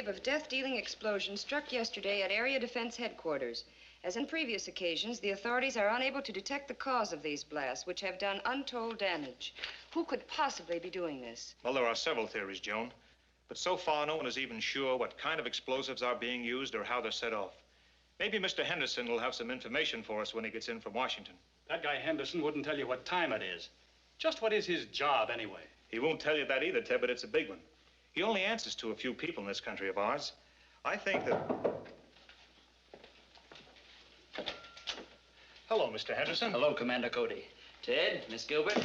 wave of death-dealing explosions struck yesterday at Area Defense Headquarters. As in previous occasions, the authorities are unable to detect the cause of these blasts, which have done untold damage. Who could possibly be doing this? Well, there are several theories, Joan. But so far, no one is even sure what kind of explosives are being used or how they're set off. Maybe Mr. Henderson will have some information for us when he gets in from Washington. That guy Henderson wouldn't tell you what time it is. Just what is his job, anyway? He won't tell you that either, Ted, but it's a big one. He only answers to a few people in this country of ours. I think that... Hello, Mr. Henderson. Hello, Commander Cody. Ted, Miss Gilbert,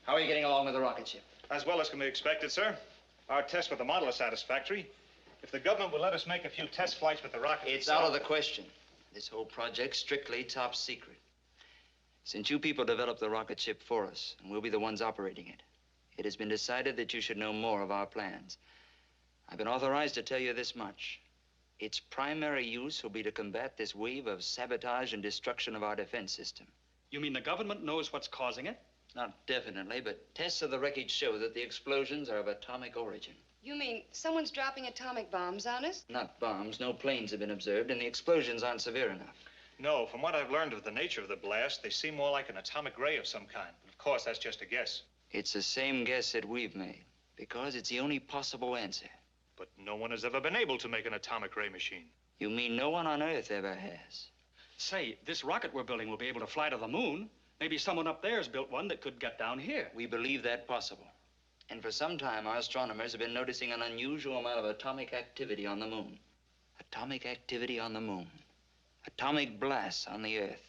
how are you getting along with the rocket ship? As well as can be expected, sir. Our tests with the model are satisfactory. If the government will let us make a few test flights with the rocket... It's out of the question. This whole project's strictly top secret. Since you people developed the rocket ship for us, and we'll be the ones operating it, it has been decided that you should know more of our plans. I've been authorized to tell you this much. Its primary use will be to combat this wave of sabotage and destruction of our defense system. You mean the government knows what's causing it? Not definitely, but tests of the wreckage show that the explosions are of atomic origin. You mean someone's dropping atomic bombs on us? Not bombs. No planes have been observed, and the explosions aren't severe enough. No, from what I've learned of the nature of the blast, they seem more like an atomic ray of some kind. Of course, that's just a guess. It's the same guess that we've made, because it's the only possible answer. But no one has ever been able to make an atomic ray machine. You mean no one on Earth ever has? Say, this rocket we're building will be able to fly to the moon. Maybe someone up there's built one that could get down here. We believe that possible. And for some time, our astronomers have been noticing an unusual amount of atomic activity on the moon. Atomic activity on the moon. Atomic blasts on the Earth.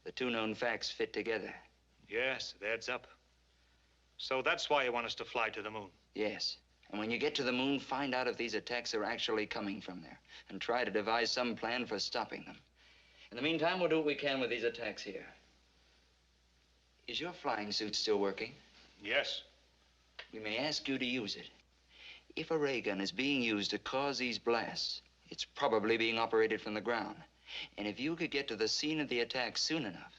The two known facts fit together. Yes, it adds up. So that's why you want us to fly to the moon? Yes. And when you get to the moon, find out if these attacks are actually coming from there, and try to devise some plan for stopping them. In the meantime, we'll do what we can with these attacks here. Is your flying suit still working? Yes. We may ask you to use it. If a ray gun is being used to cause these blasts, it's probably being operated from the ground. And if you could get to the scene of the attack soon enough,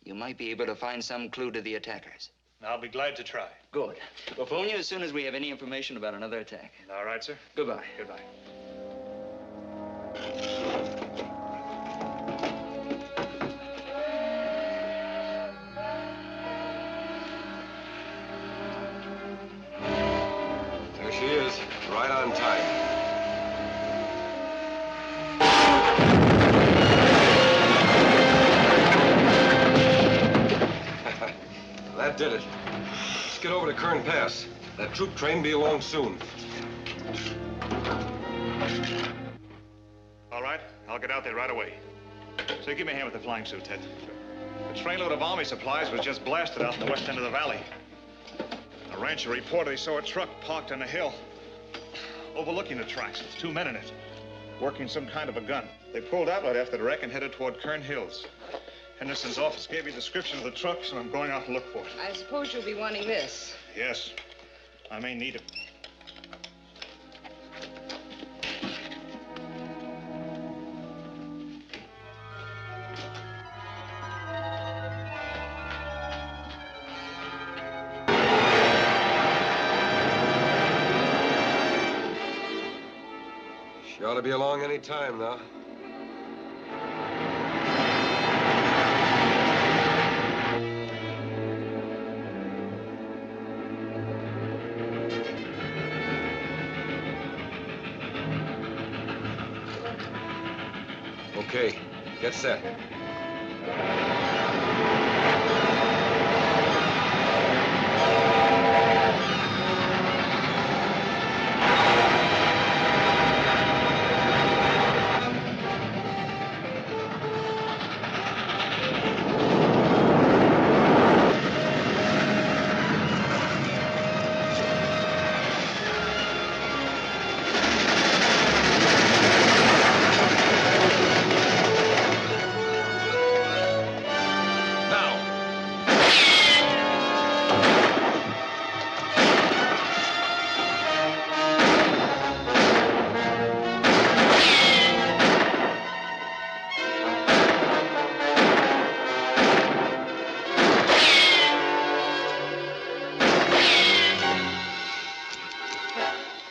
you might be able to find some clue to the attackers. I'll be glad to try. Good. We'll phone you as soon as we have any information about another attack. All right, sir. Goodbye. Goodbye. There she is, right on time. That did it. Let's get over to Kern Pass. That troop train will be along soon. All right, I'll get out there right away. So give me a hand with the flying suit, Ted. The trainload of army supplies was just blasted out in the west end of the valley. A rancher reported he saw a truck parked on a hill overlooking the tracks with two men in it, working some kind of a gun. They pulled out right after the wreck and headed toward Kern Hills. Henderson's office gave me a description of the truck, so I'm going out to look for it. I suppose you'll be wanting this. Yes, I may need it. She ought to be along any time now. Okay, get set.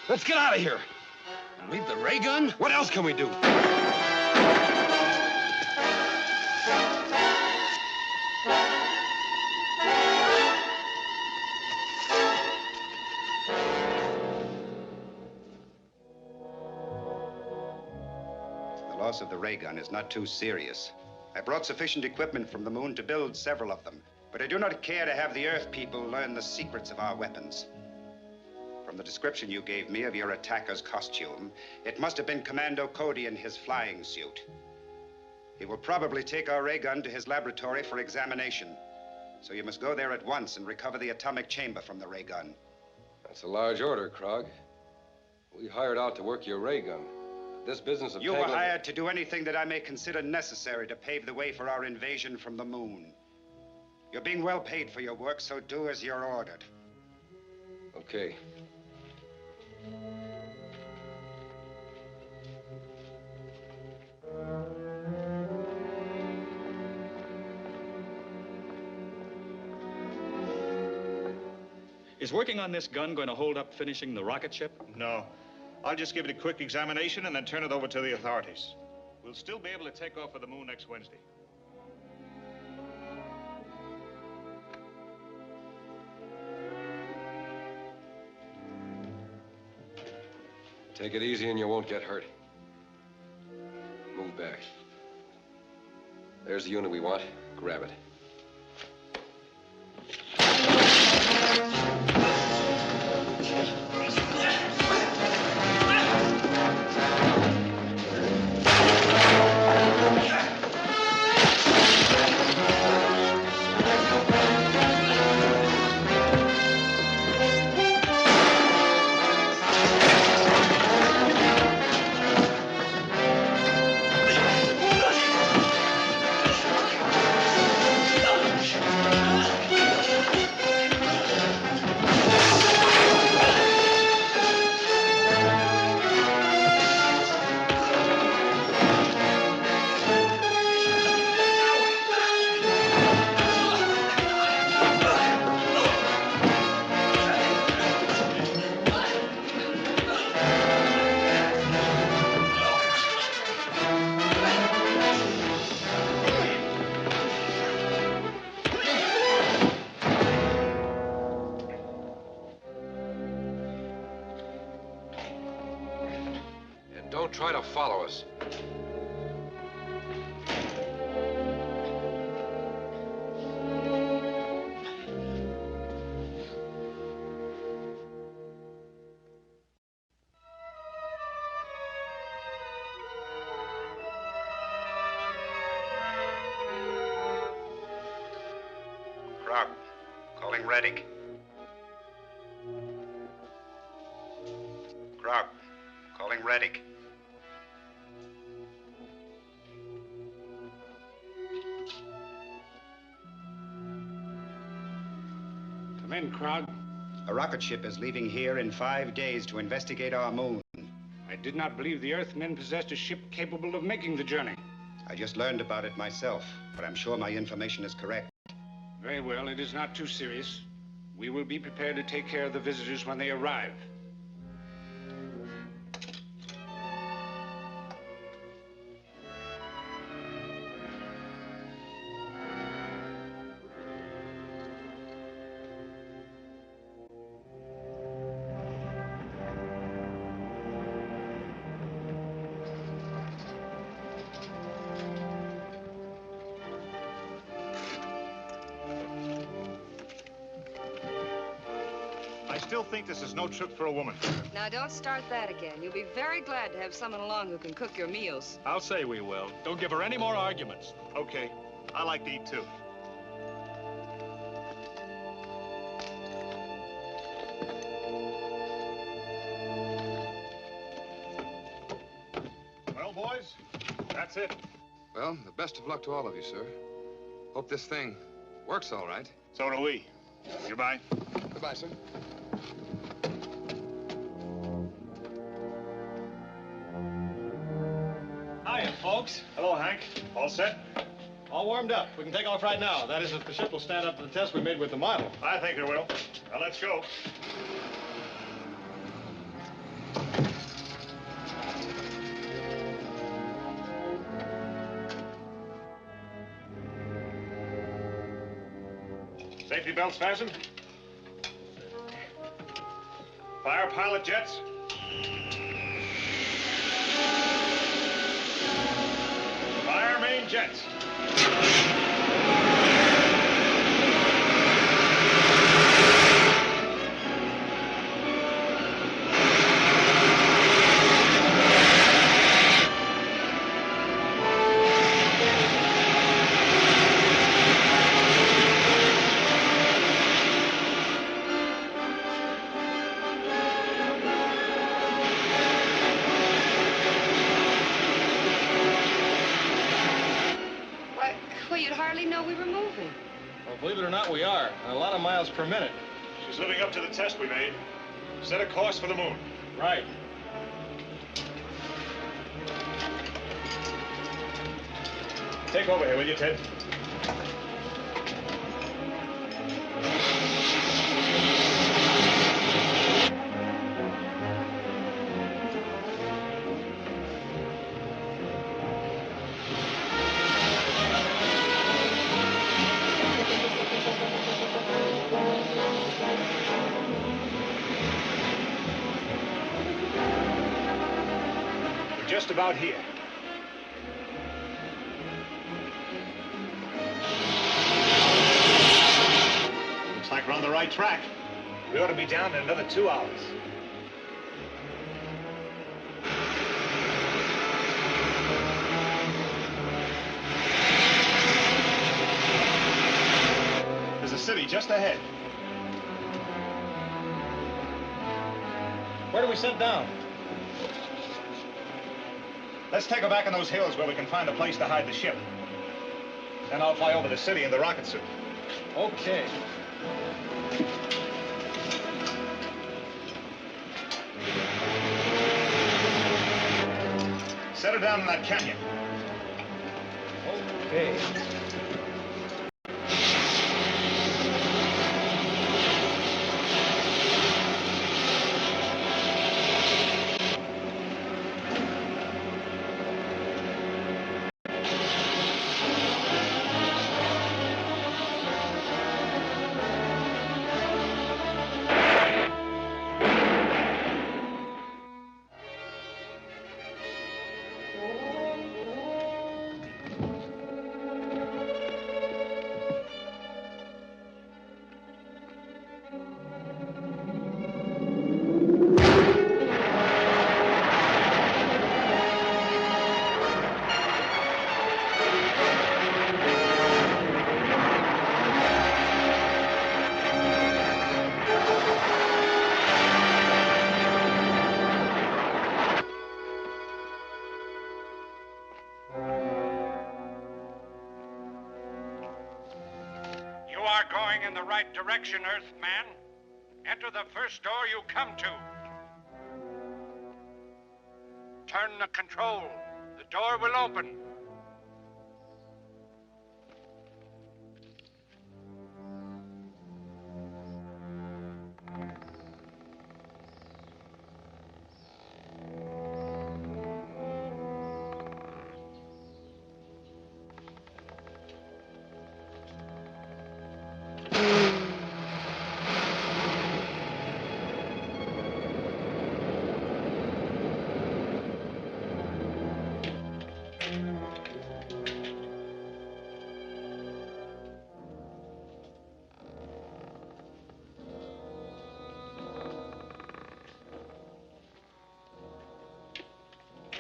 Let's get out of here. Leave the ray gun? What else can we do? The loss of the ray gun is not too serious. I brought sufficient equipment from the moon to build several of them, but I do not care to have the Earth people learn the secrets of our weapons. From the description you gave me of your attacker's costume, it must have been Commando Cody in his flying suit. He will probably take our ray gun to his laboratory for examination. So you must go there at once and recover the atomic chamber from the ray gun. That's a large order, Krog. We hired out to work your ray gun. This business of You were hired to do anything that I may consider necessary to pave the way for our invasion from the moon. You're being well paid for your work, so do as you're ordered. Okay. Is working on this gun going to hold up finishing the rocket ship? No. I'll just give it a quick examination and then turn it over to the authorities. We'll still be able to take off for the moon next Wednesday. Take it easy and you won't get hurt. Move back. There's the unit we want. Grab it. Don't try to follow us. Krog, calling Reddick. Krog, calling Reddick. Come in, Krog. A rocket ship is leaving here in 5 days to investigate our moon. I did not believe the Earthmen possessed a ship capable of making the journey. I just learned about it myself, but I'm sure my information is correct. Very well, it is not too serious. We will be prepared to take care of the visitors when they arrive. I still think this is no trip for a woman. Now, don't start that again. You'll be very glad to have someone along who can cook your meals. I'll say we will. Don't give her any more arguments. Okay. I like to eat, too. Well, boys, that's it. Well, the best of luck to all of you, sir. Hope this thing works all right. So do we. Goodbye. Goodbye, sir. Hiya, folks. Hello, Hank. All set? All warmed up. We can take off right now. That is, if the ship will stand up to the test we made with the model. I think it will. Now, let's go. Safety belts fastened. Fire pilot jets. Fire main jets. Well, you'd hardly know we were moving. Well, believe it or not, we are. And a lot of miles per minute. She's living up to the test we made. Set a course for the moon. Right. Take over here, will you, Ted? We're just about here. Looks like we're on the right track. We ought to be down in another 2 hours. There's a city just ahead. Where do we set down? Let's take her back in those hills where we can find a place to hide the ship. Then I'll fly over the city in the rocket suit. Okay. Set her down in that canyon. Okay. You are going in the right direction, Earthman. Enter the first door you come to. Turn the control. The door will open.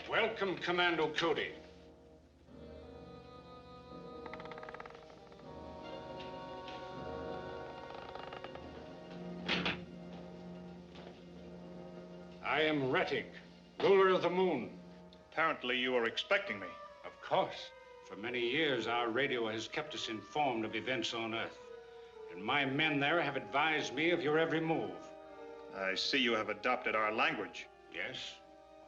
Welcome, Commando Cody. I am Rettig, ruler of the moon. Apparently you were expecting me. Of course. For many years, our radio has kept us informed of events on Earth. And my men there have advised me of your every move. I see you have adopted our language. Yes,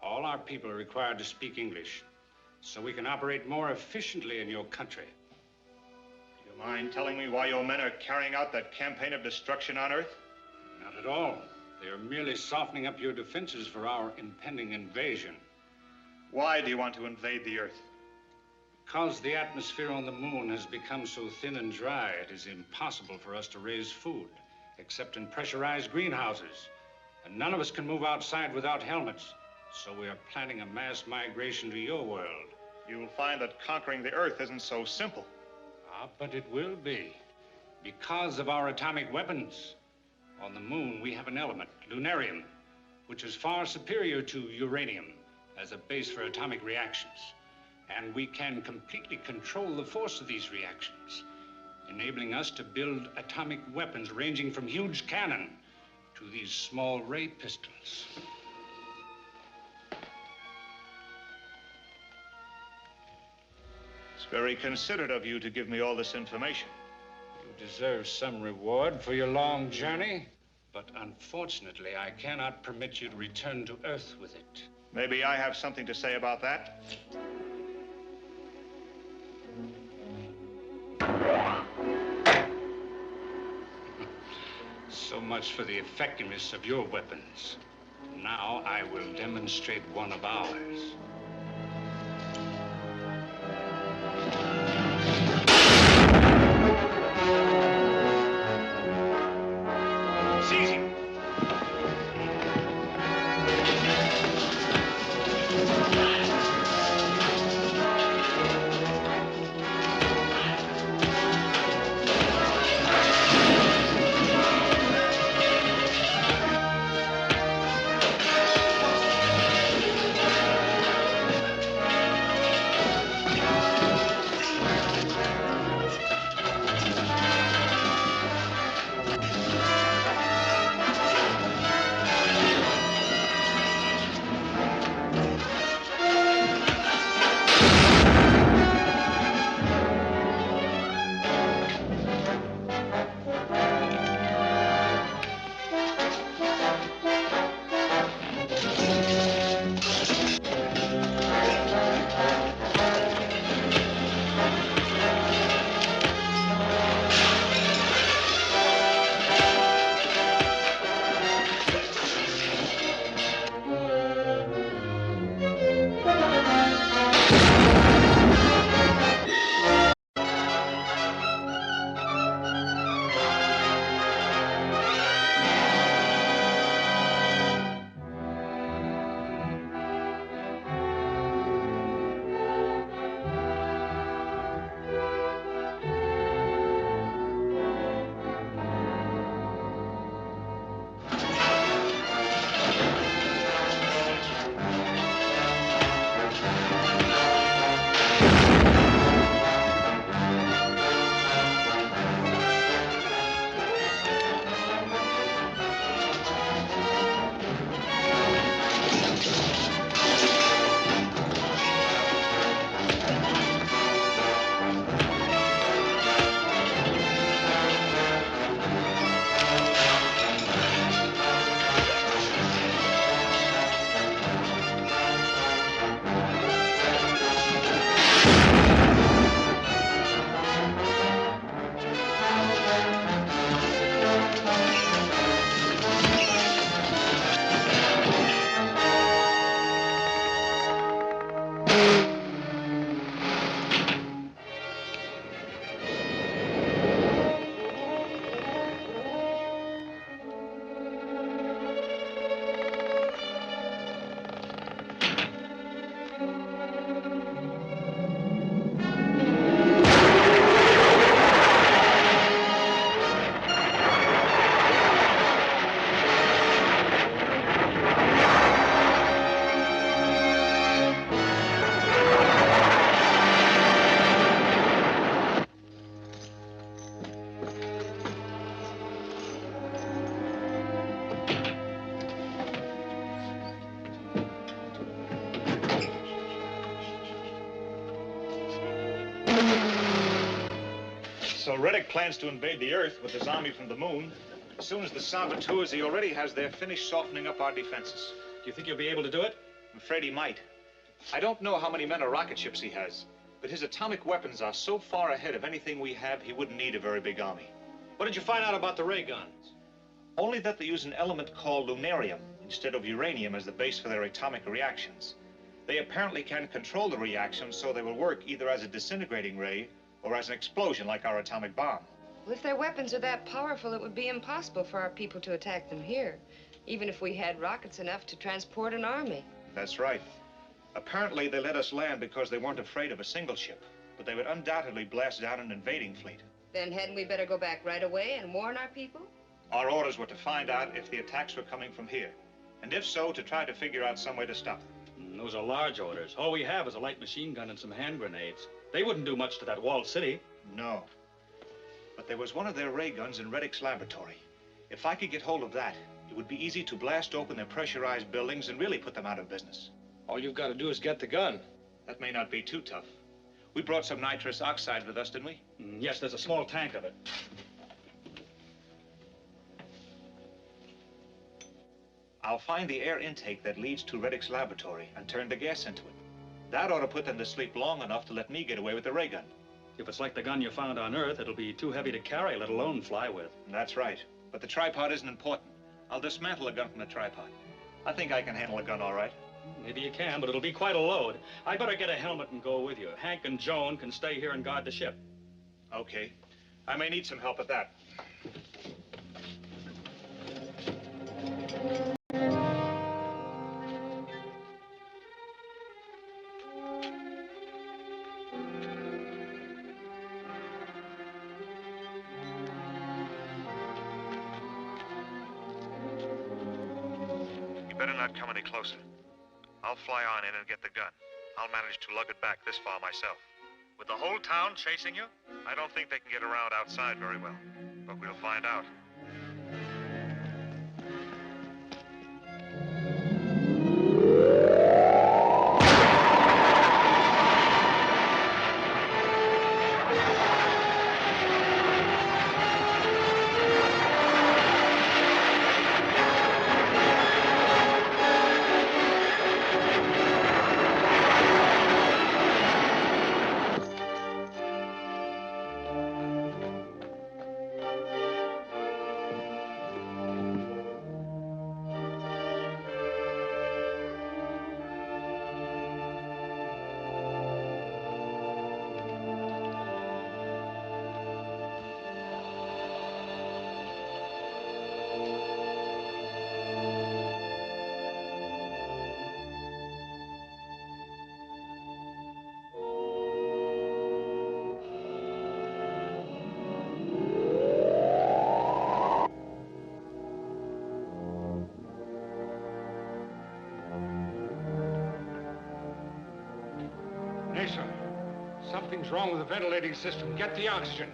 all our people are required to speak English, so we can operate more efficiently in your country. Do you mind telling me why your men are carrying out that campaign of destruction on Earth? Not at all. They are merely softening up your defenses for our impending invasion. Why do you want to invade the Earth? Because the atmosphere on the moon has become so thin and dry, it is impossible for us to raise food, except in pressurized greenhouses. And none of us can move outside without helmets. So we are planning a mass migration to your world. You'll find that conquering the Earth isn't so simple. Ah, but it will be. Because of our atomic weapons. On the moon, we have an element, lunarium, which is far superior to uranium as a base for atomic reactions. And we can completely control the force of these reactions, enabling us to build atomic weapons ranging from huge cannon to these small ray pistols. It's very considerate of you to give me all this information. You deserve some reward for your long journey, but unfortunately, I cannot permit you to return to Earth with it. Maybe I have something to say about that. So much for the effectiveness of your weapons. Now I will demonstrate one of ours. Seize him! So Reddick plans to invade the Earth with his army from the moon. As soon as the saboteurs he already has there finish softening up our defenses. Do you think you'll be able to do it? I'm afraid he might. I don't know how many men or rocket ships he has, but his atomic weapons are so far ahead of anything we have, he wouldn't need a very big army. What did you find out about the ray guns? Only that they use an element called lunarium instead of uranium as the base for their atomic reactions. They apparently can control the reaction so they will work either as a disintegrating ray or as an explosion like our atomic bomb. Well, if their weapons are that powerful, it would be impossible for our people to attack them here, even if we had rockets enough to transport an army. That's right. Apparently, they let us land because they weren't afraid of a single ship, but they would undoubtedly blast down an invading fleet. Then hadn't we better go back right away and warn our people? Our orders were to find out if the attacks were coming from here, and if so, to try to figure out some way to stop them. Those are large orders. All we have is a light machine gun and some hand grenades. They wouldn't do much to that walled city. No. But there was one of their ray guns in Reddick's laboratory. If I could get hold of that, it would be easy to blast open their pressurized buildings and really put them out of business. All you've got to do is get the gun. That may not be too tough. We brought some nitrous oxide with us, didn't we? Yes, there's a small tank of it. I'll find the air intake that leads to Reddick's laboratory and turn the gas into it. That ought to put them to sleep long enough to let me get away with the ray gun. If it's like the gun you found on Earth, it'll be too heavy to carry, let alone fly with. That's right. But the tripod isn't important. I'll dismantle a gun from the tripod. I think I can handle a gun all right. Maybe you can, but it'll be quite a load. I'd better get a helmet and go with you. Hank and Joan can stay here and guard the ship. Okay. I may need some help at that. You better not come any closer. I'll fly on in and get the gun. I'll manage to lug it back this far myself. With the whole town chasing you? I don't think they can get around outside very well. But we'll find out. Nasa, something's wrong with the ventilating system. Get the oxygen.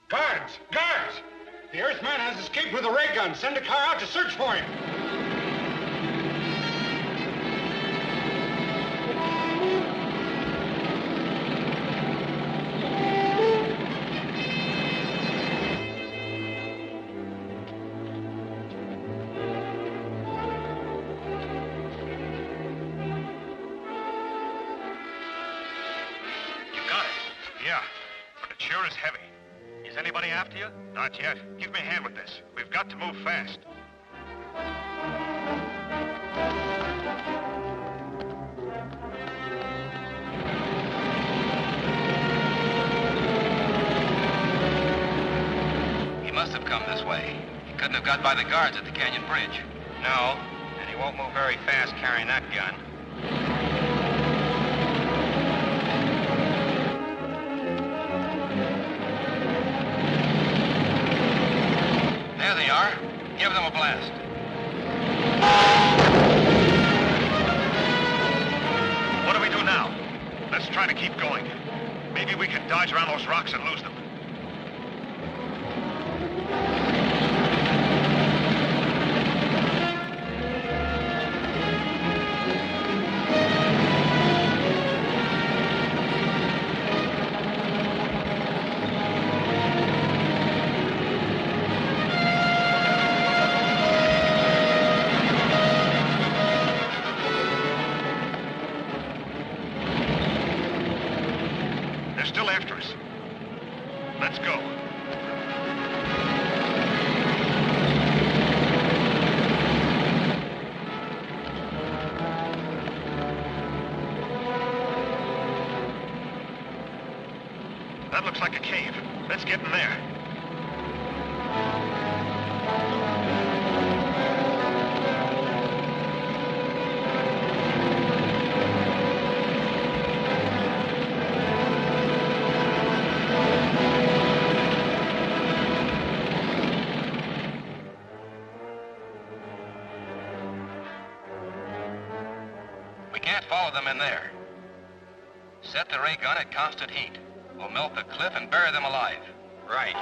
Guards! Guards! The Earthman has escaped with a ray gun. Send a car out to search for him. You got it? Yeah, but it sure is heavy. Is anybody after you? Not yet. Give me a hand with this. We've got to move fast. He must have come this way. He couldn't have got by the guards at the Canyon Bridge. No, and he won't move very fast carrying that gun. There they are. Give them a blast. What do we do now? Let's try to keep going. Maybe we can dodge around those rocks and lose them. They're still after us. Let's go. That looks like a cave. Let's get in there. We can't follow them in there. Set the ray gun at constant heat. We'll melt the cliff and bury them alive. Right.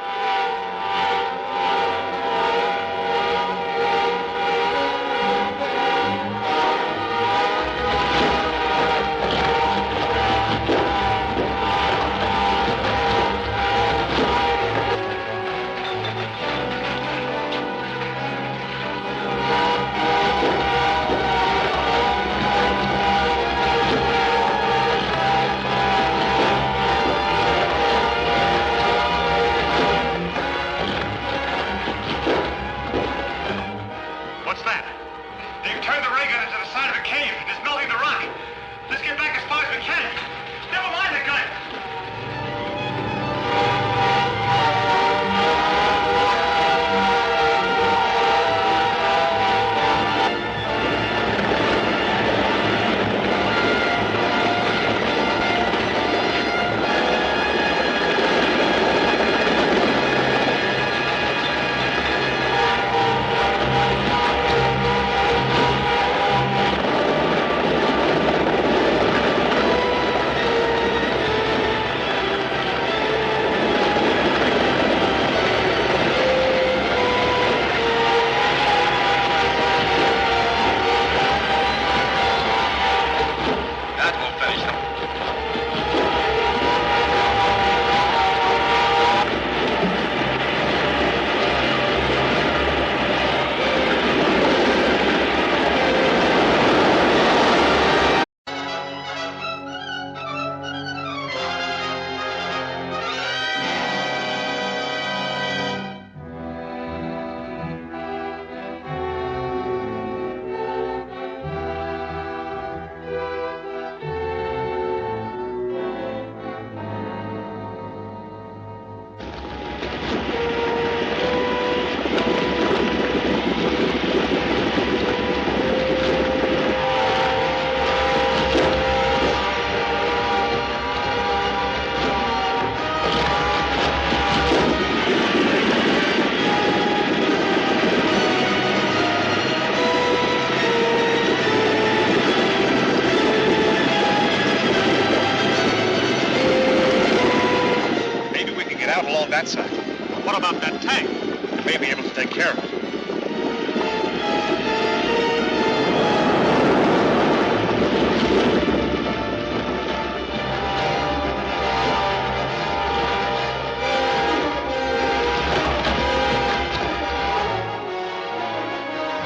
that side. But what about that tank? We may be able to take care of it.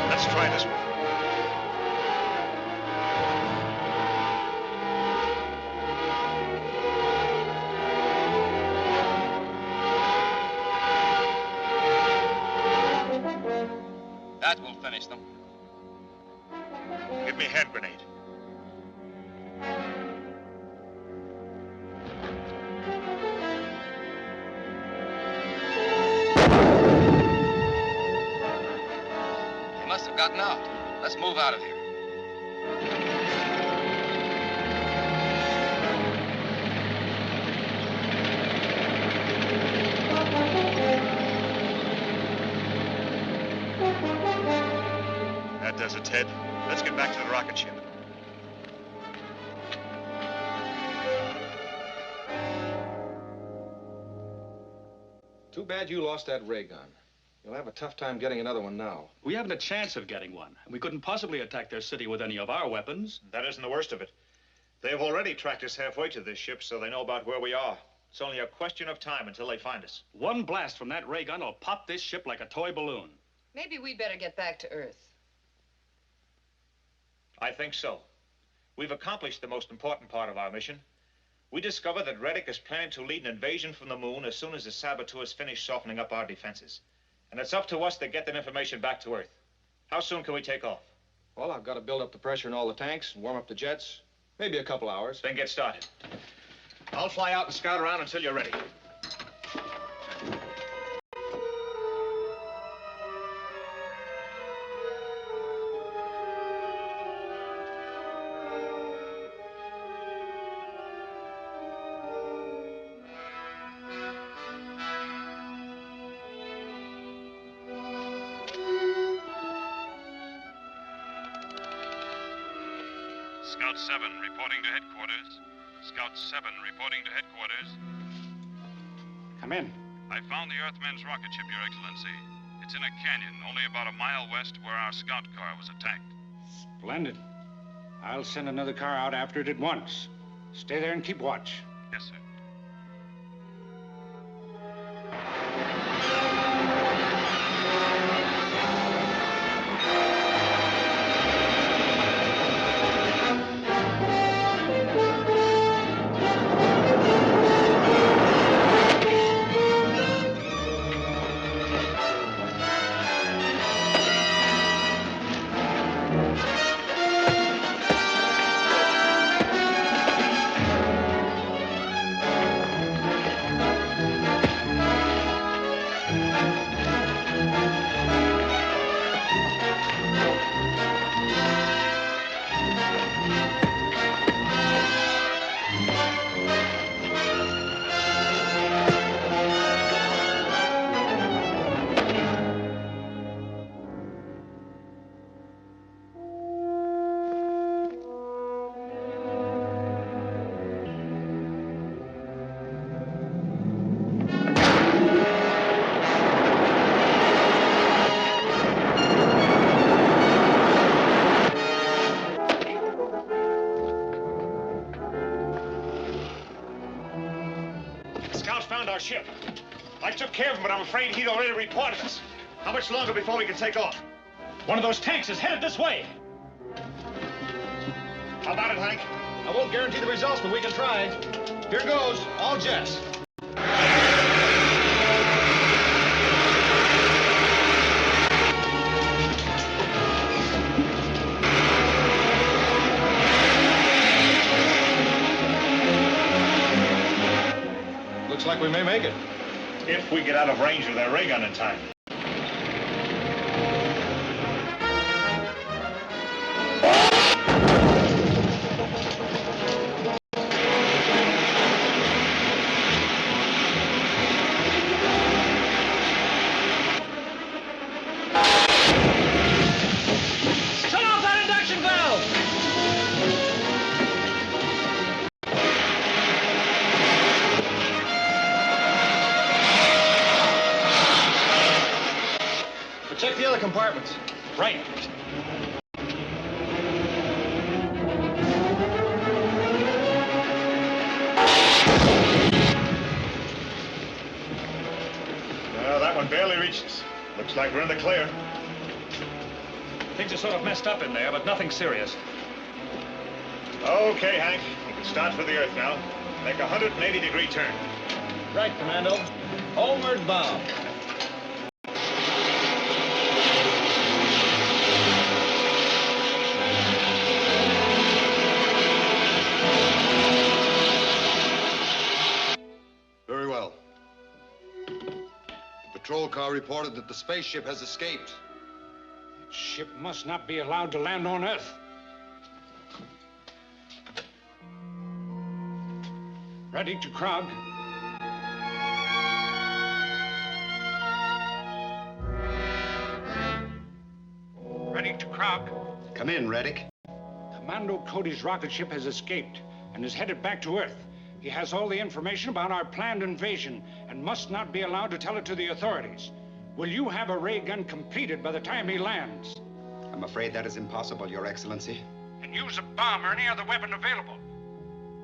Let's try this one. That will finish them. Give me a hand grenade. They must have gotten out. Let's move out of here. That does it, Ted. Let's get back to the rocket ship. Too bad you lost that ray gun. You'll have a tough time getting another one now. We haven't a chance of getting one. And we couldn't possibly attack their city with any of our weapons. That isn't the worst of it. They've already tracked us halfway to this ship, so they know about where we are. It's only a question of time until they find us. One blast from that ray gun will pop this ship like a toy balloon. Maybe we better get back to Earth. I think so. We've accomplished the most important part of our mission. We discovered that Reddick is planning to lead an invasion from the moon as soon as the saboteurs finish softening up our defenses. And it's up to us to get that information back to Earth. How soon can we take off? Well, I've got to build up the pressure in all the tanks and warm up the jets. Maybe a couple hours. Then get started. I'll fly out and scout around until you're ready. Scout 7 reporting to headquarters. Scout 7 reporting to headquarters. Come in. I found the Earthman's rocket ship, Your Excellency. It's in a canyon only about a mile west where our scout car was attacked. Splendid. I'll send another car out after it at once. Stay there and keep watch. Yes, sir. Our ship. I took care of him, but I'm afraid he'd already reported us. How much longer before we can take off? One of those tanks is headed this way. How about it, Hank? I won't guarantee the results, but we can try. Here goes, all jets. Looks like we may make it. If we get out of range of their ray gun in time. Shut off that induction valve! other compartments. Right. Well, that one barely reaches. Looks like we're in the clear. Things are sort of messed up in there, but nothing serious. Okay, Hank. You can start for the Earth now. Make a 180-degree turn. Right, Commando. Homeward bound. Very well. The patrol car reported that the spaceship has escaped. That ship must not be allowed to land on Earth. Ready to Krog. Ready to Krog. Come in, Reddick. Commando Cody's rocket ship has escaped and is headed back to Earth. He has all the information about our planned invasion and must not be allowed to tell it to the authorities. Will you have a ray gun completed by the time he lands? I'm afraid that is impossible, Your Excellency. And use a bomb or any other weapon available.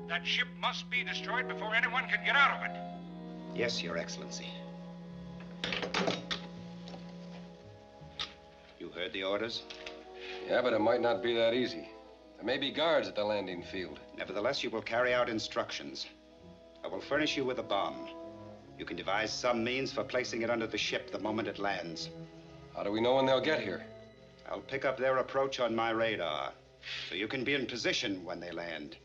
That ship must be destroyed before anyone can get out of it. Yes, Your Excellency. You heard the orders? Yeah, but it might not be that easy. There may be guards at the landing field. Nevertheless, you will carry out instructions. I will furnish you with a bomb. You can devise some means for placing it under the ship the moment it lands. How do we know when they'll get here? I'll pick up their approach on my radar, so you can be in position when they land.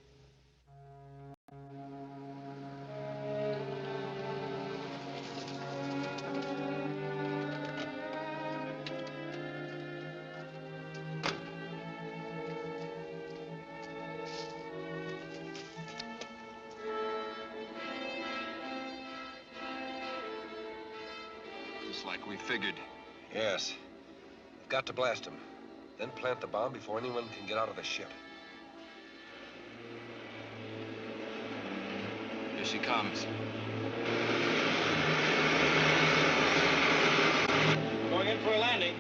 Just like we figured. Yes. We've got to blast them. Then plant the bomb before anyone can get out of the ship. Here she comes. Going in for a landing.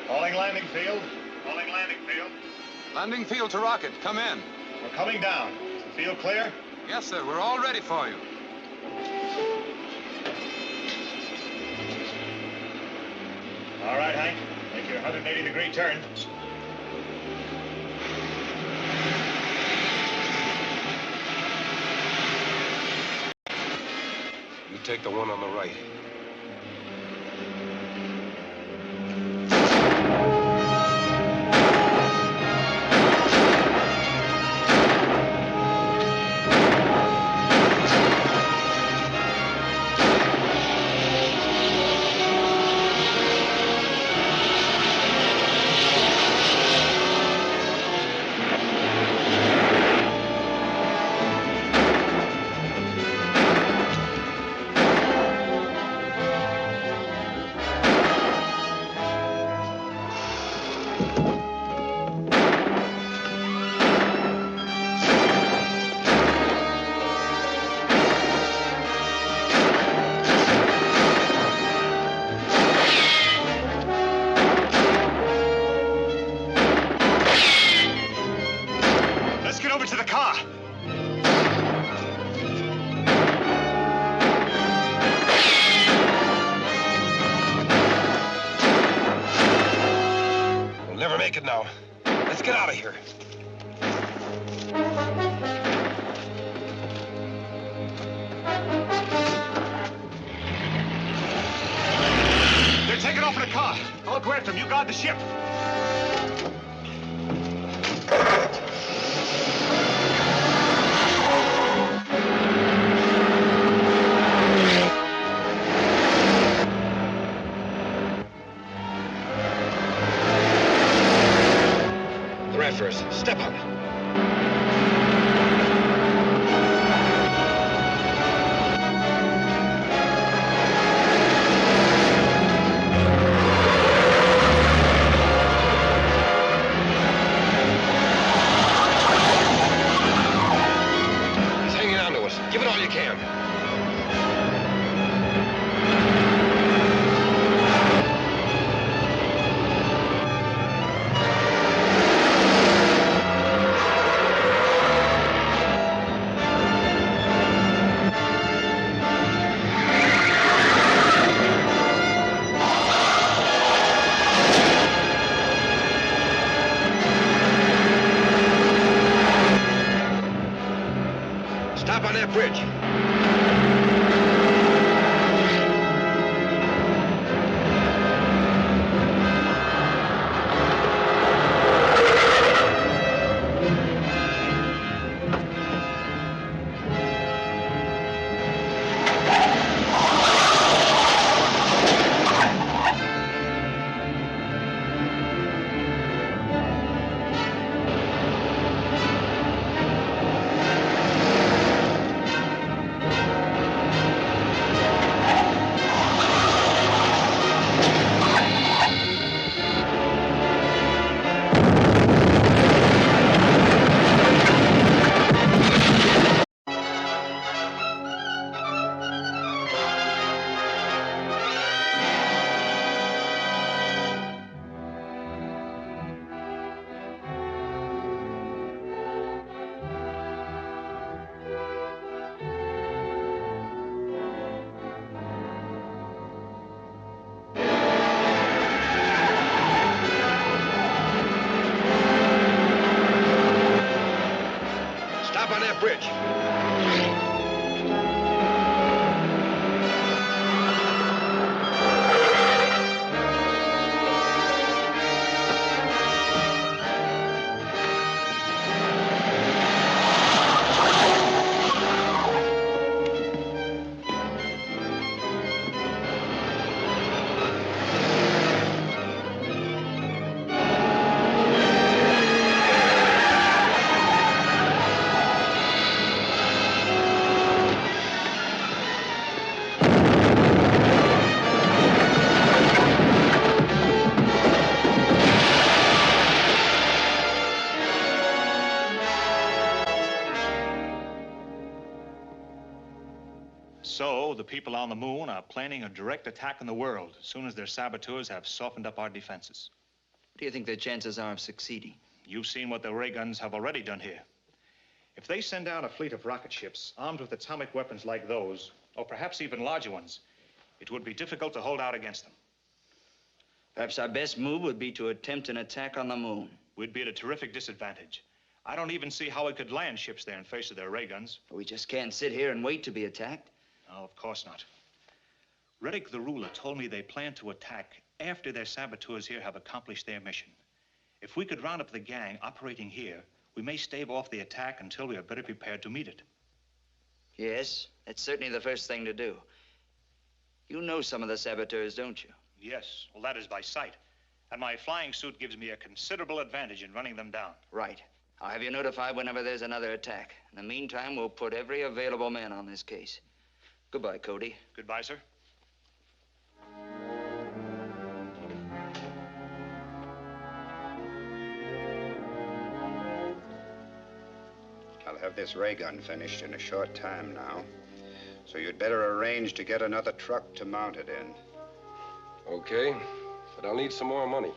Calling landing field. Calling landing field. Landing field to rocket. Come in. We're coming down. Is the field clear? Yes, sir. We're all ready for you. All right, Hank. Make your 180-degree turn. You take the one on the right. Let's get over to the car. We'll never make it now. Let's get out of here. They're taking off in a car. I'll grab them. You guard the ship. Threat first. Step on it. that bridge. Stop on that bridge. So, the people on the moon are planning a direct attack on the world as soon as their saboteurs have softened up our defenses. What do you think their chances are of succeeding? You've seen what the ray guns have already done here. If they send out a fleet of rocket ships armed with atomic weapons like those, or perhaps even larger ones, it would be difficult to hold out against them. Perhaps our best move would be to attempt an attack on the moon. We'd be at a terrific disadvantage. I don't even see how we could land ships there in face of their ray guns. We just can't sit here and wait to be attacked. No, of course not. Reddick the Ruler told me they plan to attack after their saboteurs here have accomplished their mission. If we could round up the gang operating here, we may stave off the attack until we are better prepared to meet it. Yes, that's certainly the first thing to do. You know some of the saboteurs, don't you? Yes, well, that is by sight. And my flying suit gives me a considerable advantage in running them down. Right. I'll have you notified whenever there's another attack. In the meantime, we'll put every available man on this case. Goodbye, Cody. Goodbye, sir. I'll have this ray gun finished in a short time now. So you'd better arrange to get another truck to mount it in. Okay, but I'll need some more money.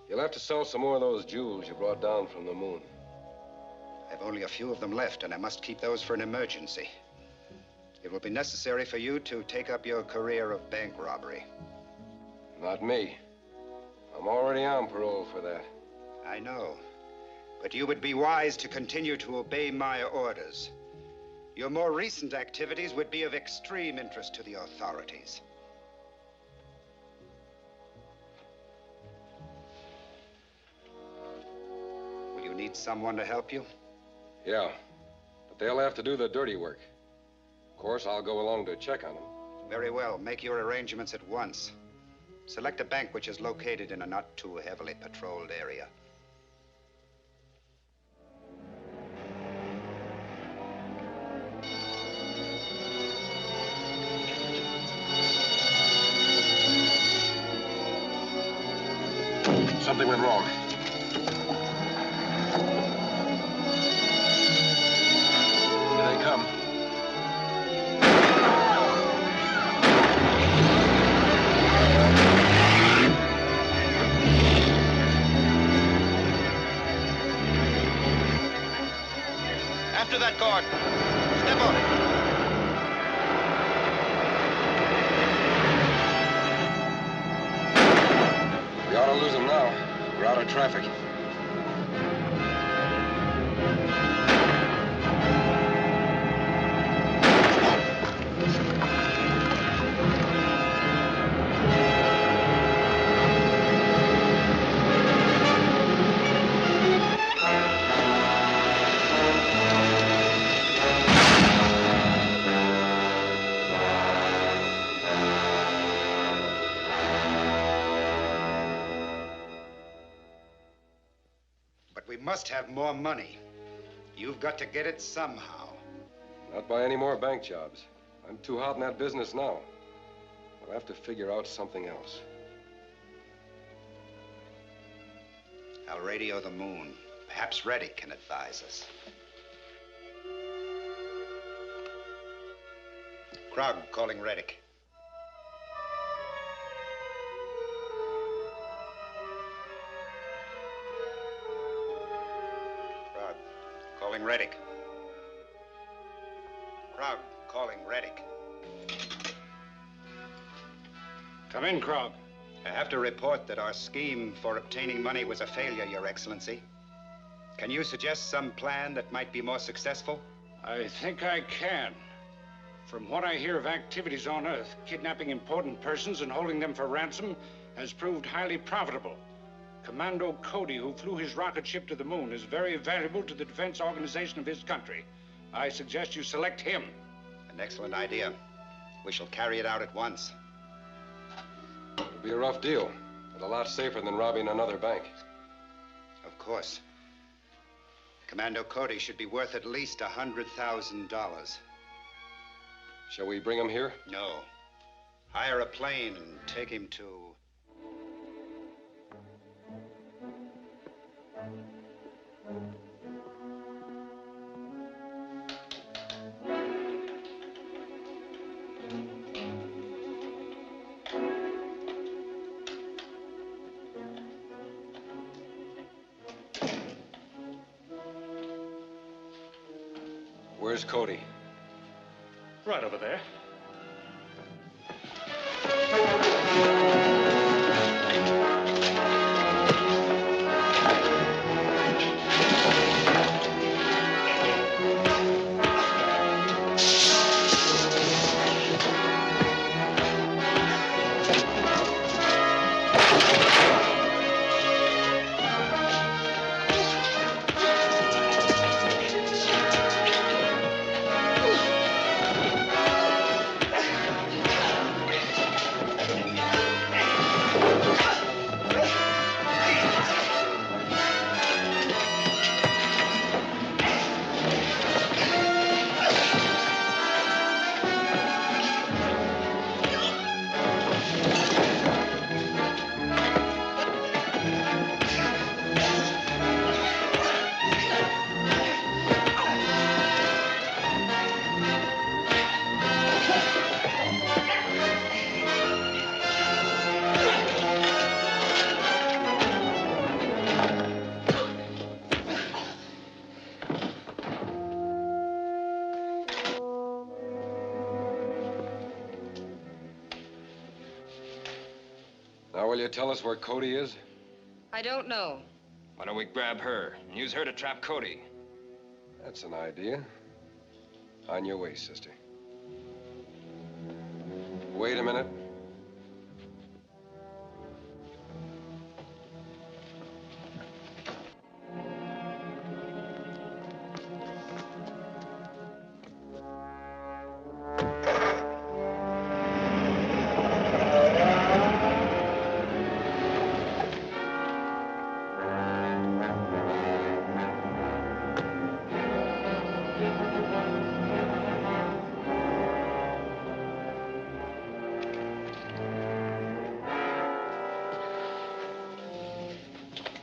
You'll have to sell some more of those jewels you brought down from the moon. I've only a few of them left, and I must keep those for an emergency. It will be necessary for you to take up your career of bank robbery. Not me. I'm already on parole for that. I know. But you would be wise to continue to obey my orders. Your more recent activities would be of extreme interest to the authorities. Will you need someone to help you? Yeah, but they'll have to do the dirty work. Of course, I'll go along to check on them. Very well. Make your arrangements at once. Select a bank which is located in a not too heavily patrolled area. Something went wrong. Here they come. After that guard. Step on it. We ought to lose them now. We're out of traffic. We must have more money. You've got to get it somehow. Not by any more bank jobs. I'm too hot in that business now. We'll have to figure out something else. I'll radio the Moon. Perhaps Reddick can advise us. Krog calling Reddick. Krog calling Reddick. Krog calling Reddick. Come in, Krog. I have to report that our scheme for obtaining money was a failure, Your Excellency. Can you suggest some plan that might be more successful? I think I can. From what I hear of activities on Earth, kidnapping important persons and holding them for ransom has proved highly profitable. Commando Cody, who flew his rocket ship to the Moon, is very valuable to the defense organization of his country. I suggest you select him. An excellent idea. We shall carry it out at once. It'll be a rough deal, but a lot safer than robbing another bank. Of course. Commando Cody should be worth at least $100,000. Shall we bring him here? No. Hire a plane and take him to... Where's Cody? Right over there. Now, will you tell us where Cody is? I don't know. Why don't we grab her and use her to trap Cody? That's an idea. On your way, sister. Wait a minute.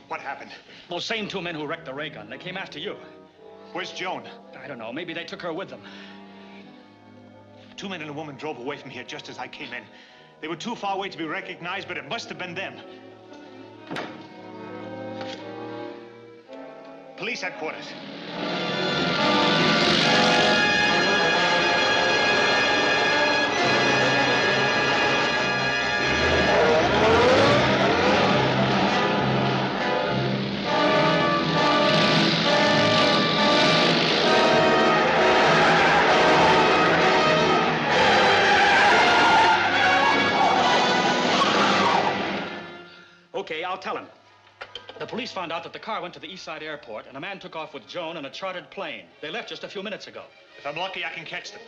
What happened? Those same two men who wrecked the ray gun, they came after you. Where's Joan? I don't know. Maybe they took her with them. Two men and a woman drove away from here just as I came in. They were too far away to be recognized, but it must have been them. Police headquarters. Okay, I'll tell him. The police found out that the car went to the East Side Airport, and a man took off with Joan in a chartered plane. They left just a few minutes ago. If I'm lucky, I can catch them.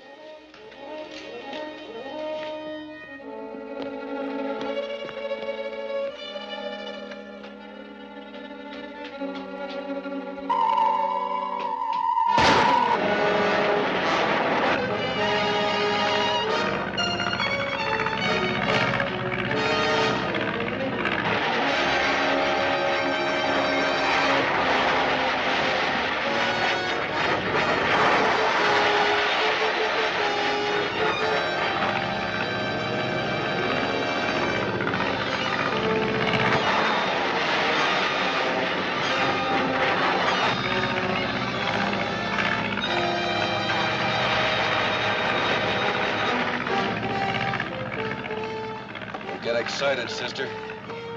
Get excited, sister.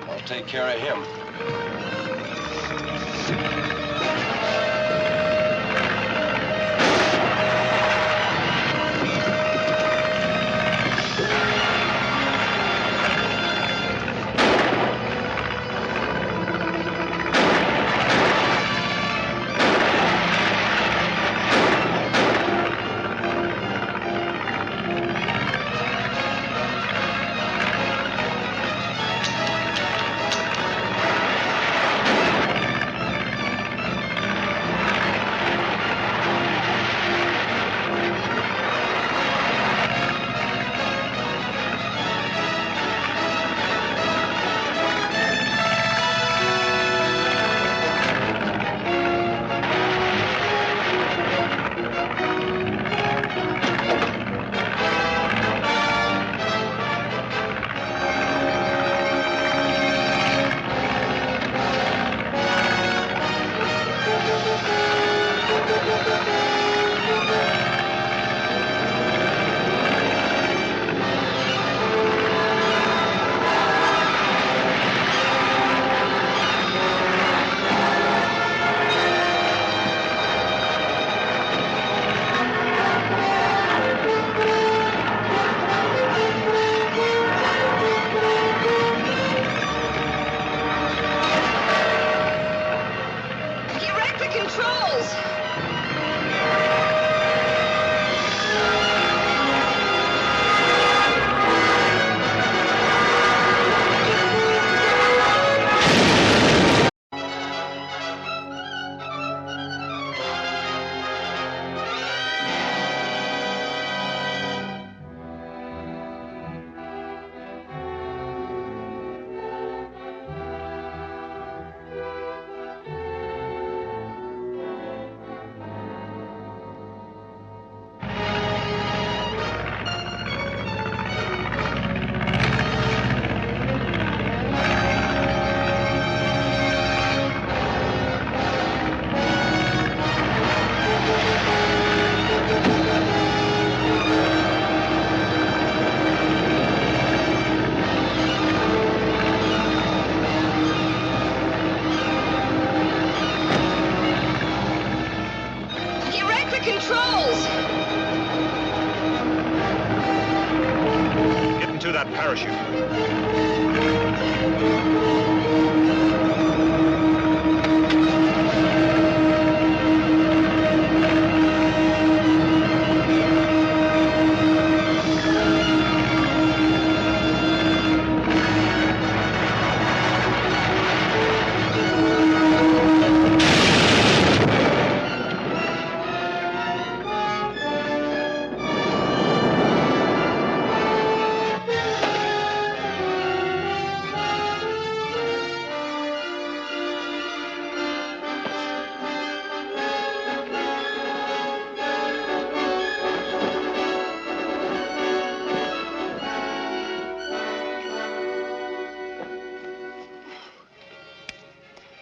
I'll take care of him. That parachute.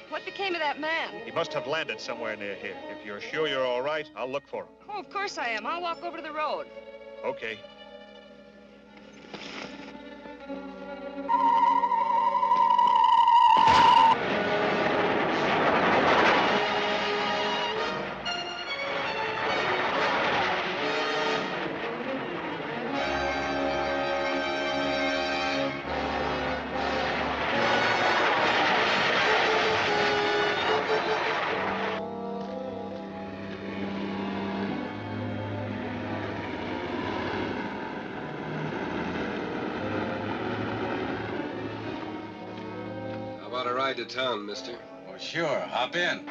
What became of that man? He must have landed somewhere near here. If you're sure you're all right, I'll look for him. Oh, of course I am. I'll walk over to the road. Okay. How about a ride to town, mister? Oh, sure. Hop in.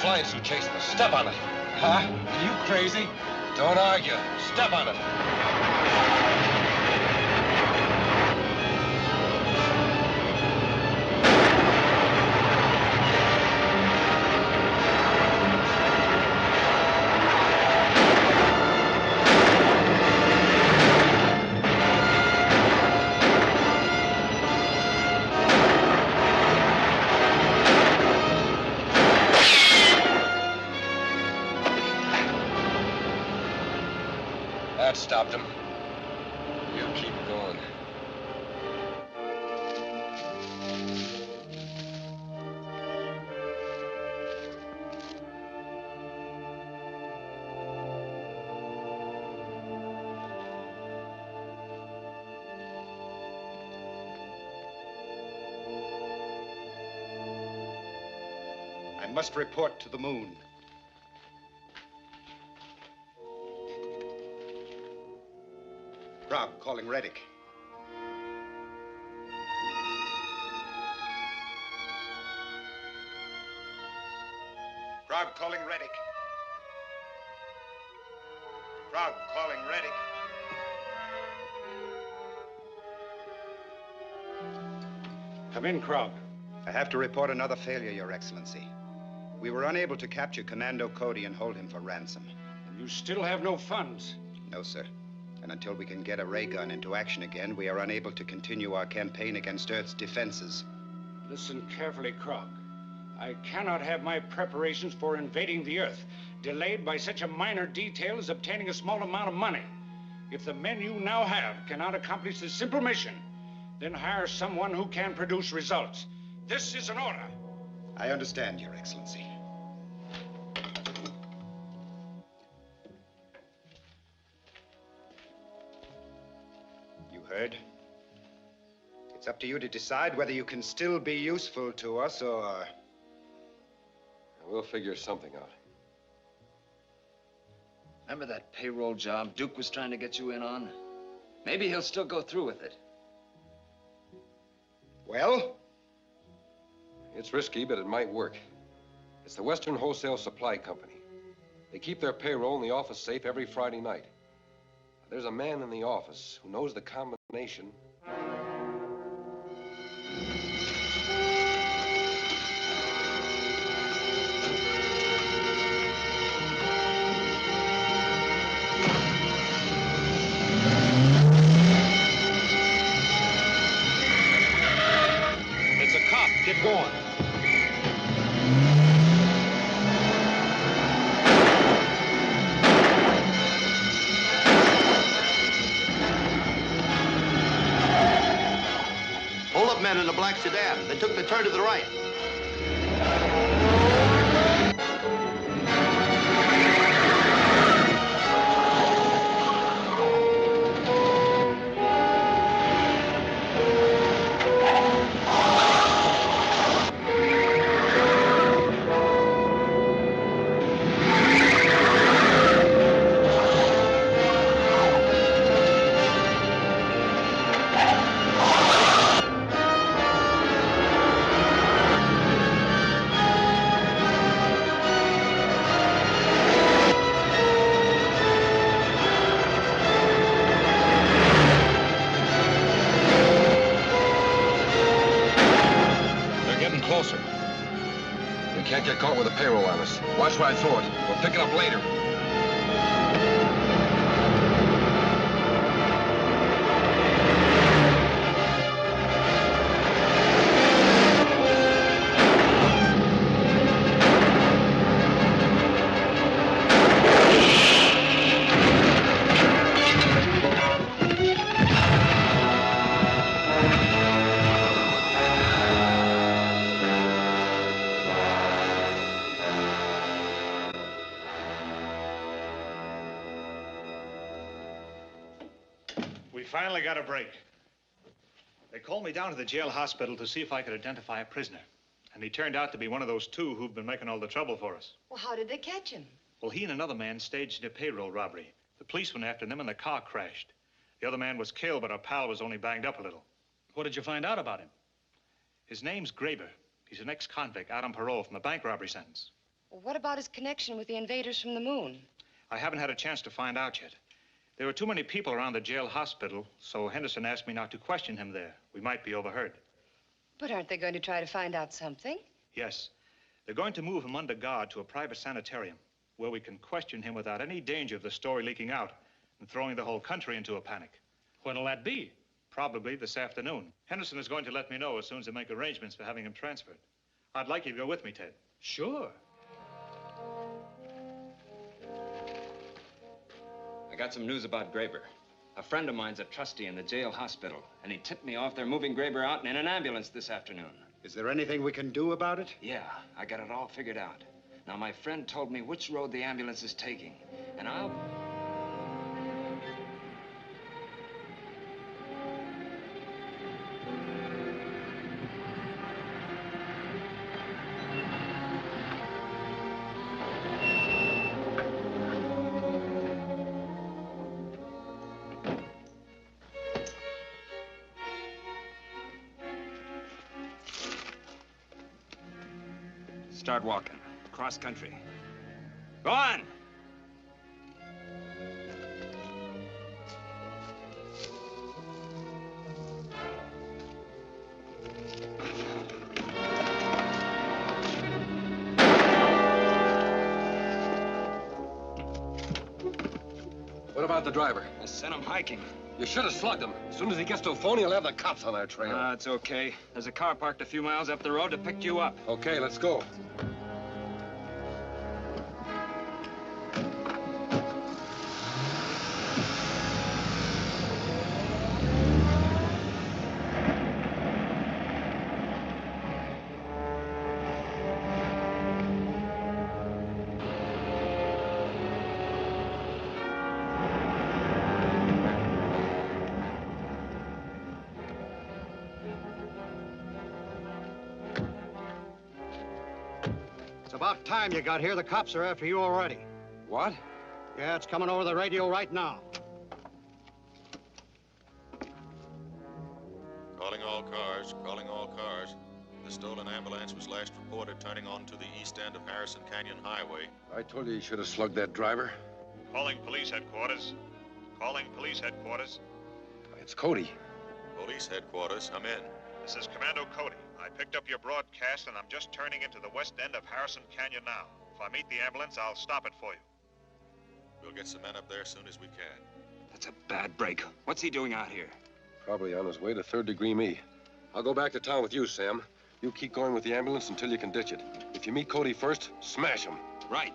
Flying suit chasing us. Step on it. Huh? Are you crazy? Don't argue. Step on it. That stopped him. You keep going. I must report to the moon. Krog calling Reddick. Krog calling Reddick. Krog calling Reddick. Come in, Krog. I have to report another failure, Your Excellency. We were unable to capture Commando Cody and hold him for ransom. And you still have no funds? No, sir. And until we can get a ray gun into action again, we are unable to continue our campaign against Earth's defenses. Listen carefully, Krog. I cannot have my preparations for invading the Earth delayed by such a minor detail as obtaining a small amount of money. If the men you now have cannot accomplish this simple mission, then hire someone who can produce results. This is an order. I understand, Your Excellency. Heard? It's up to you to decide whether you can still be useful to us or... We'll figure something out. Remember that payroll job Duke was trying to get you in on? Maybe he'll still go through with it. Well? It's risky, but it might work. It's the Western Wholesale Supply Company. They keep their payroll in the office safe every Friday night. There's a man in the office who knows the combination. It's a cop. Get going. Men in a black sedan. They took the turn to the right. Can't get caught with a payroll on us. Watch where I throw it. We'll pick it up later. finally got a break. They called me down to the jail hospital to see if I could identify a prisoner. And he turned out to be one of those two who've been making all the trouble for us. Well, how did they catch him? Well, he and another man staged a payroll robbery. The police went after them and the car crashed. The other man was killed, but our pal was only banged up a little. What did you find out about him? His name's Graber. He's an ex-convict out on parole from a bank robbery sentence. Well, what about his connection with the invaders from the moon? I haven't had a chance to find out yet. There were too many people around the jail hospital, so Henderson asked me not to question him there. We might be overheard. But aren't they going to try to find out something? Yes. They're going to move him under guard to a private sanitarium where we can question him without any danger of the story leaking out and throwing the whole country into a panic. When'll that be? Probably this afternoon. Henderson is going to let me know as soon as they make arrangements for having him transferred. I'd like you to go with me, Ted. Sure. I got some news about Graber. A friend of mine's a trustee in the jail hospital, and he tipped me off they're moving Graber out in an ambulance this afternoon. Is there anything we can do about it? Yeah, I got it all figured out. Now, my friend told me which road the ambulance is taking, and I'll... Start walking. Cross country. Go on! What about the driver? I sent him hiking. You should have slugged him. As soon as he gets to a phone, he'll have the cops on our trail. It's okay. There's a car parked a few miles up the road to pick you up. Okay, let's go. It's about time you got here. The cops are after you already. What? Yeah, it's coming over the radio right now. Calling all cars, calling all cars. The stolen ambulance was last reported turning onto the east end of Harrison Canyon Highway. I told you should have slugged that driver. Calling police headquarters. Calling police headquarters. It's Cody. Police headquarters, I'm in. This is Commando Cody. I picked up your broadcast, and I'm just turning into the west end of Harrison Canyon now. If I meet the ambulance, I'll stop it for you. We'll get some men up there as soon as we can. That's a bad break. What's he doing out here? Probably on his way to Third Degree Me. I'll go back to town with you, Sam. You keep going with the ambulance until you can ditch it. If you meet Cody first, smash him. Right.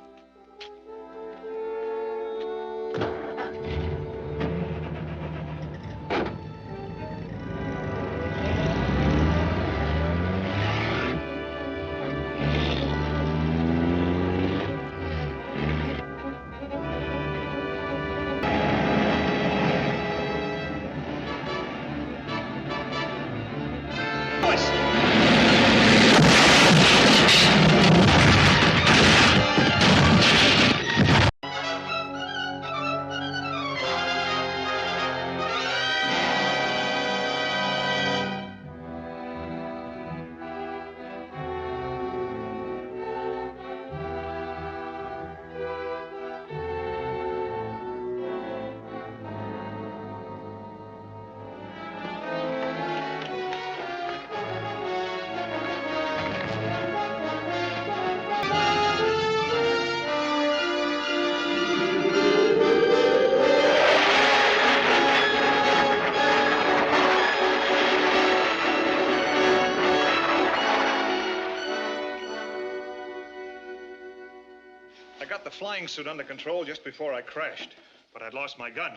Flying suit under control just before I crashed, but I'd lost my gun.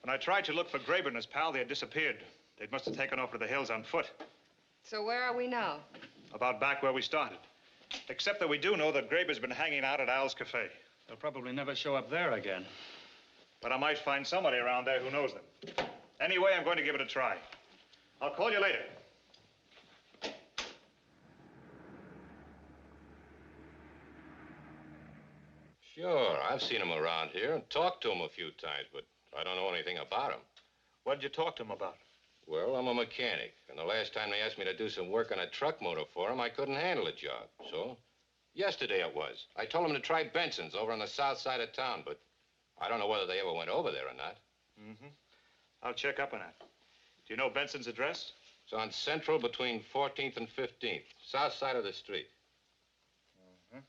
When I tried to look for Graber and his pal, they had disappeared. They must have taken off to the hills on foot. So where are we now? About back where we started. Except that we do know that Graber's been hanging out at Al's Cafe. They'll probably never show up there again. But I might find somebody around there who knows them. Anyway, I'm going to give it a try. I'll call you later. Sure, I've seen him around here and talked to him a few times, but I don't know anything about him. What did you talk to him about? Well, I'm a mechanic, and the last time they asked me to do some work on a truck motor for him, I couldn't handle the job. So, yesterday it was. I told him to try Benson's over on the south side of town, but I don't know whether they ever went over there or not. Mm-hmm. I'll check up on that. Do you know Benson's address? It's on Central between 14th and 15th, south side of the street. Mm-hmm.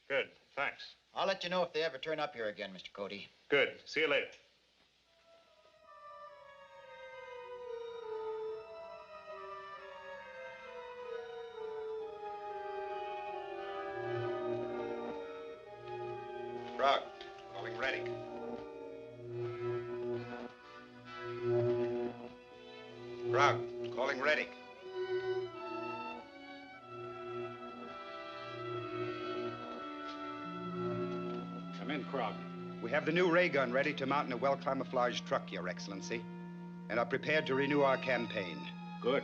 Good, thanks. I'll let you know if they ever turn up here again, Mr. Cody. Good. See you later. Frog, calling Reddick. Frog, calling Reddick. Come in, Krog. We have the new ray gun ready to mount in a well-camouflaged truck, Your Excellency, and are prepared to renew our campaign. Good.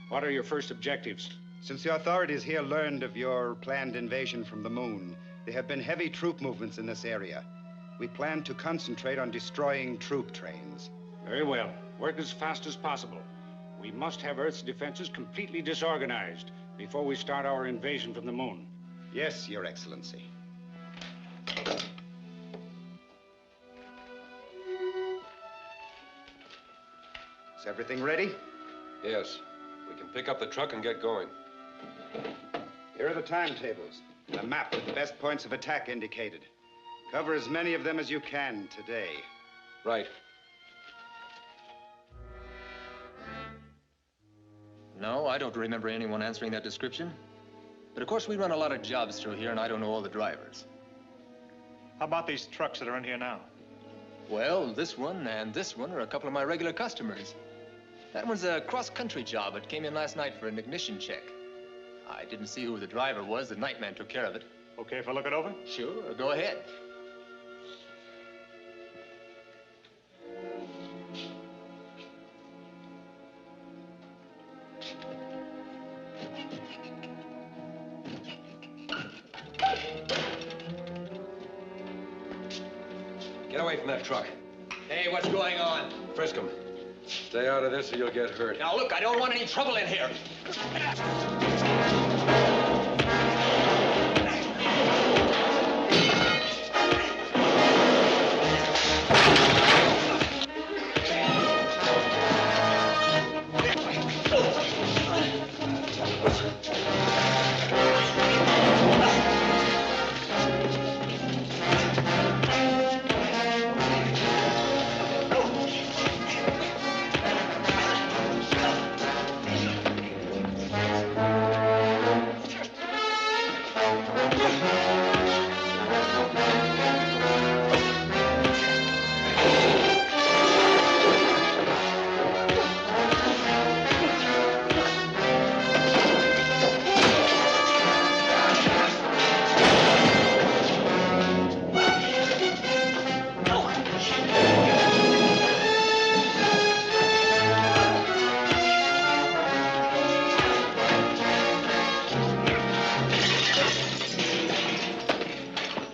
What are your first objectives? Since the authorities here learned of your planned invasion from the moon, there have been heavy troop movements in this area. We plan to concentrate on destroying troop trains. Very well. Work as fast as possible. We must have Earth's defenses completely disorganized before we start our invasion from the moon. Yes, Your Excellency. Is everything ready? Yes. We can pick up the truck and get going. Here are the timetables and a map with the best points of attack indicated. Cover as many of them as you can today. Right. No, I don't remember anyone answering that description. But of course, we run a lot of jobs through here, and I don't know all the drivers. How about these trucks that are in here now? Well, this one and this one are a couple of my regular customers. That one's a cross-country job. It came in last night for an ignition check. I didn't see who the driver was. The nightman took care of it. Okay if I look it over? Sure, go ahead. Get away from that truck. Hey, what's going on? Frisk him. Stay out of this or you'll get hurt. Now, look, I don't want any trouble in here.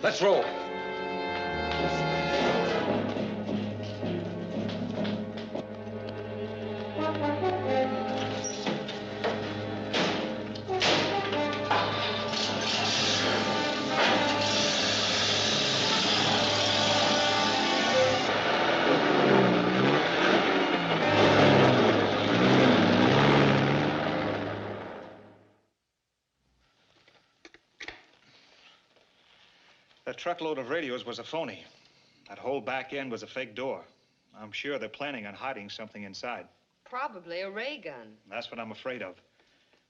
Let's roll. That truckload of radios was a phony. That whole back end was a fake door. I'm sure they're planning on hiding something inside. Probably a ray gun. That's what I'm afraid of.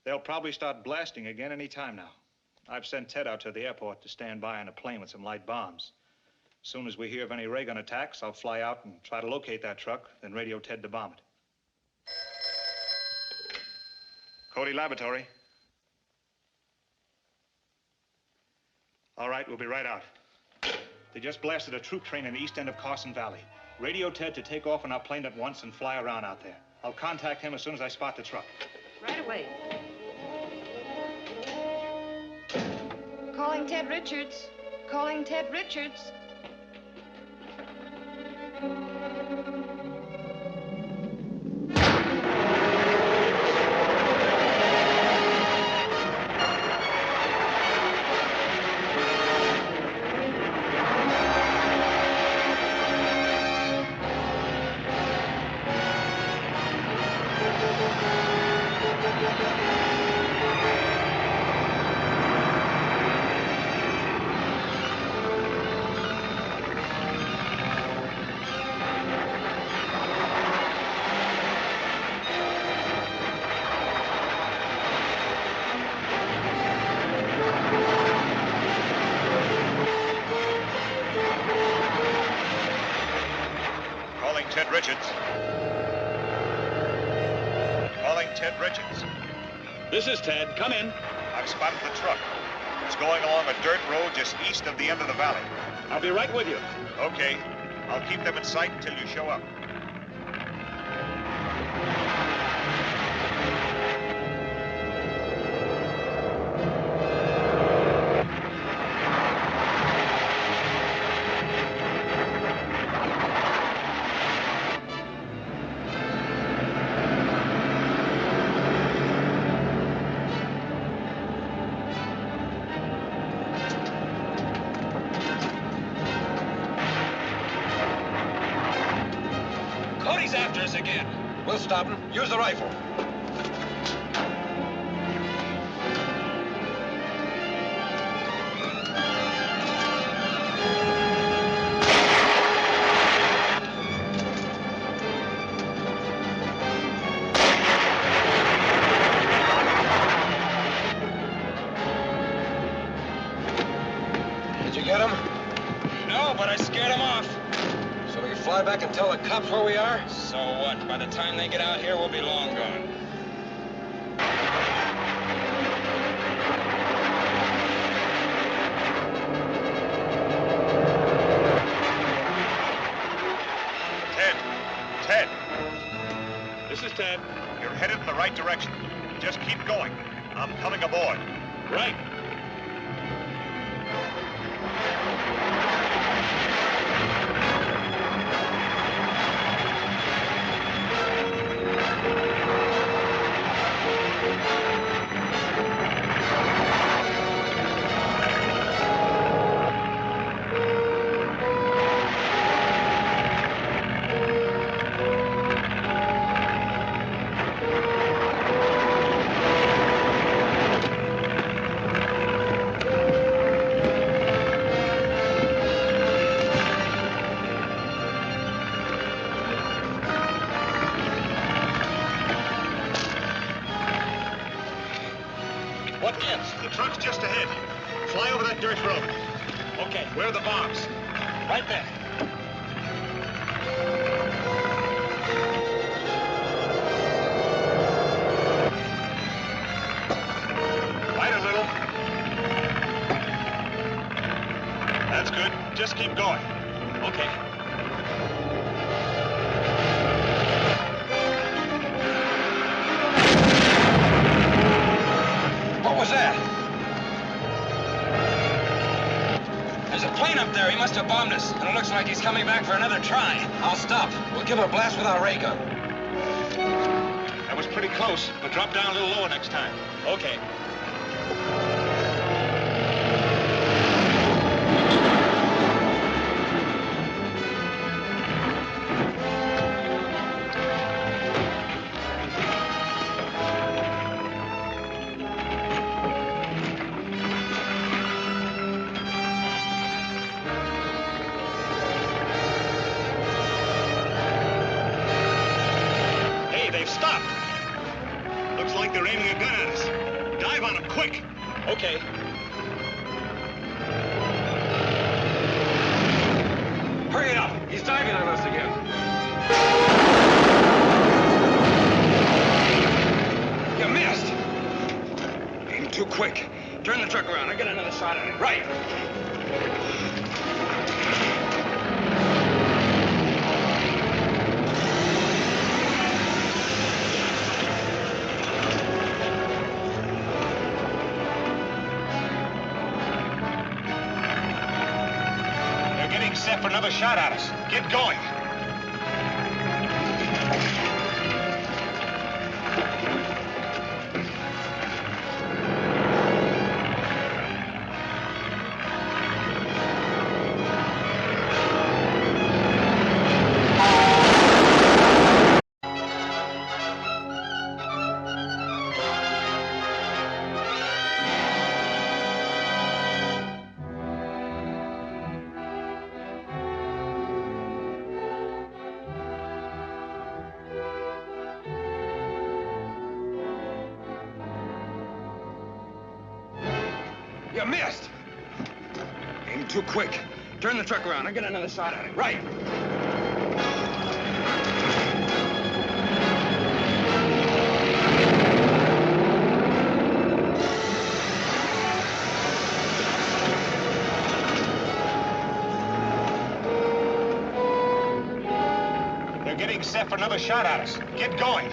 They'll probably start blasting again any time now. I've sent Ted out to the airport to stand by on a plane with some light bombs. As soon as we hear of any ray gun attacks, I'll fly out and try to locate that truck, then radio Ted to bomb it. Cody Laboratory. All right, we'll be right out. They just blasted a troop train in the east end of Carson Valley. Radio Ted to take off in our plane at once and fly around out there. I'll contact him as soon as I spot the truck. Right away. Calling Ted Richards. Calling Ted Richards. Ted Richards. Calling Ted Richards. This is Ted. Come in. I've spotted the truck. It's going along a dirt road just east of the end of the valley. I'll be right with you. Okay. I'll keep them in sight until you show up. Again. We'll stop him. Use the rifle. Did you get him? No, but I scared him off. So we can fly back and tell the cops where we are? So what? By the time they get out here, we'll be long gone. Ted. This is Ted. You're headed in the right direction. Just keep going. I'm coming aboard. Right. The truck's just ahead. Fly over that dirt road. Okay. Where are the bombs? Right there. Light a little. That's good. Just keep going. Okay. What was that? There's a plane up there. He must have bombed us. And it looks like he's coming back for another try. I'll stop. We'll give it a blast with our ray gun. That was pretty close, but drop down a little lower next time. Okay. Stopped. Looks like they're aiming a gun at us. Dive on them, quick. Okay. Hurry it up. He's diving on us again. You missed. Aim too quick. Turn the truck around. I get another shot at it. Right. set for another shot at us. Get going. You missed! Aim too quick. Turn the truck around. I'll get another shot at it. Right. They're getting set for another shot at us. Get going.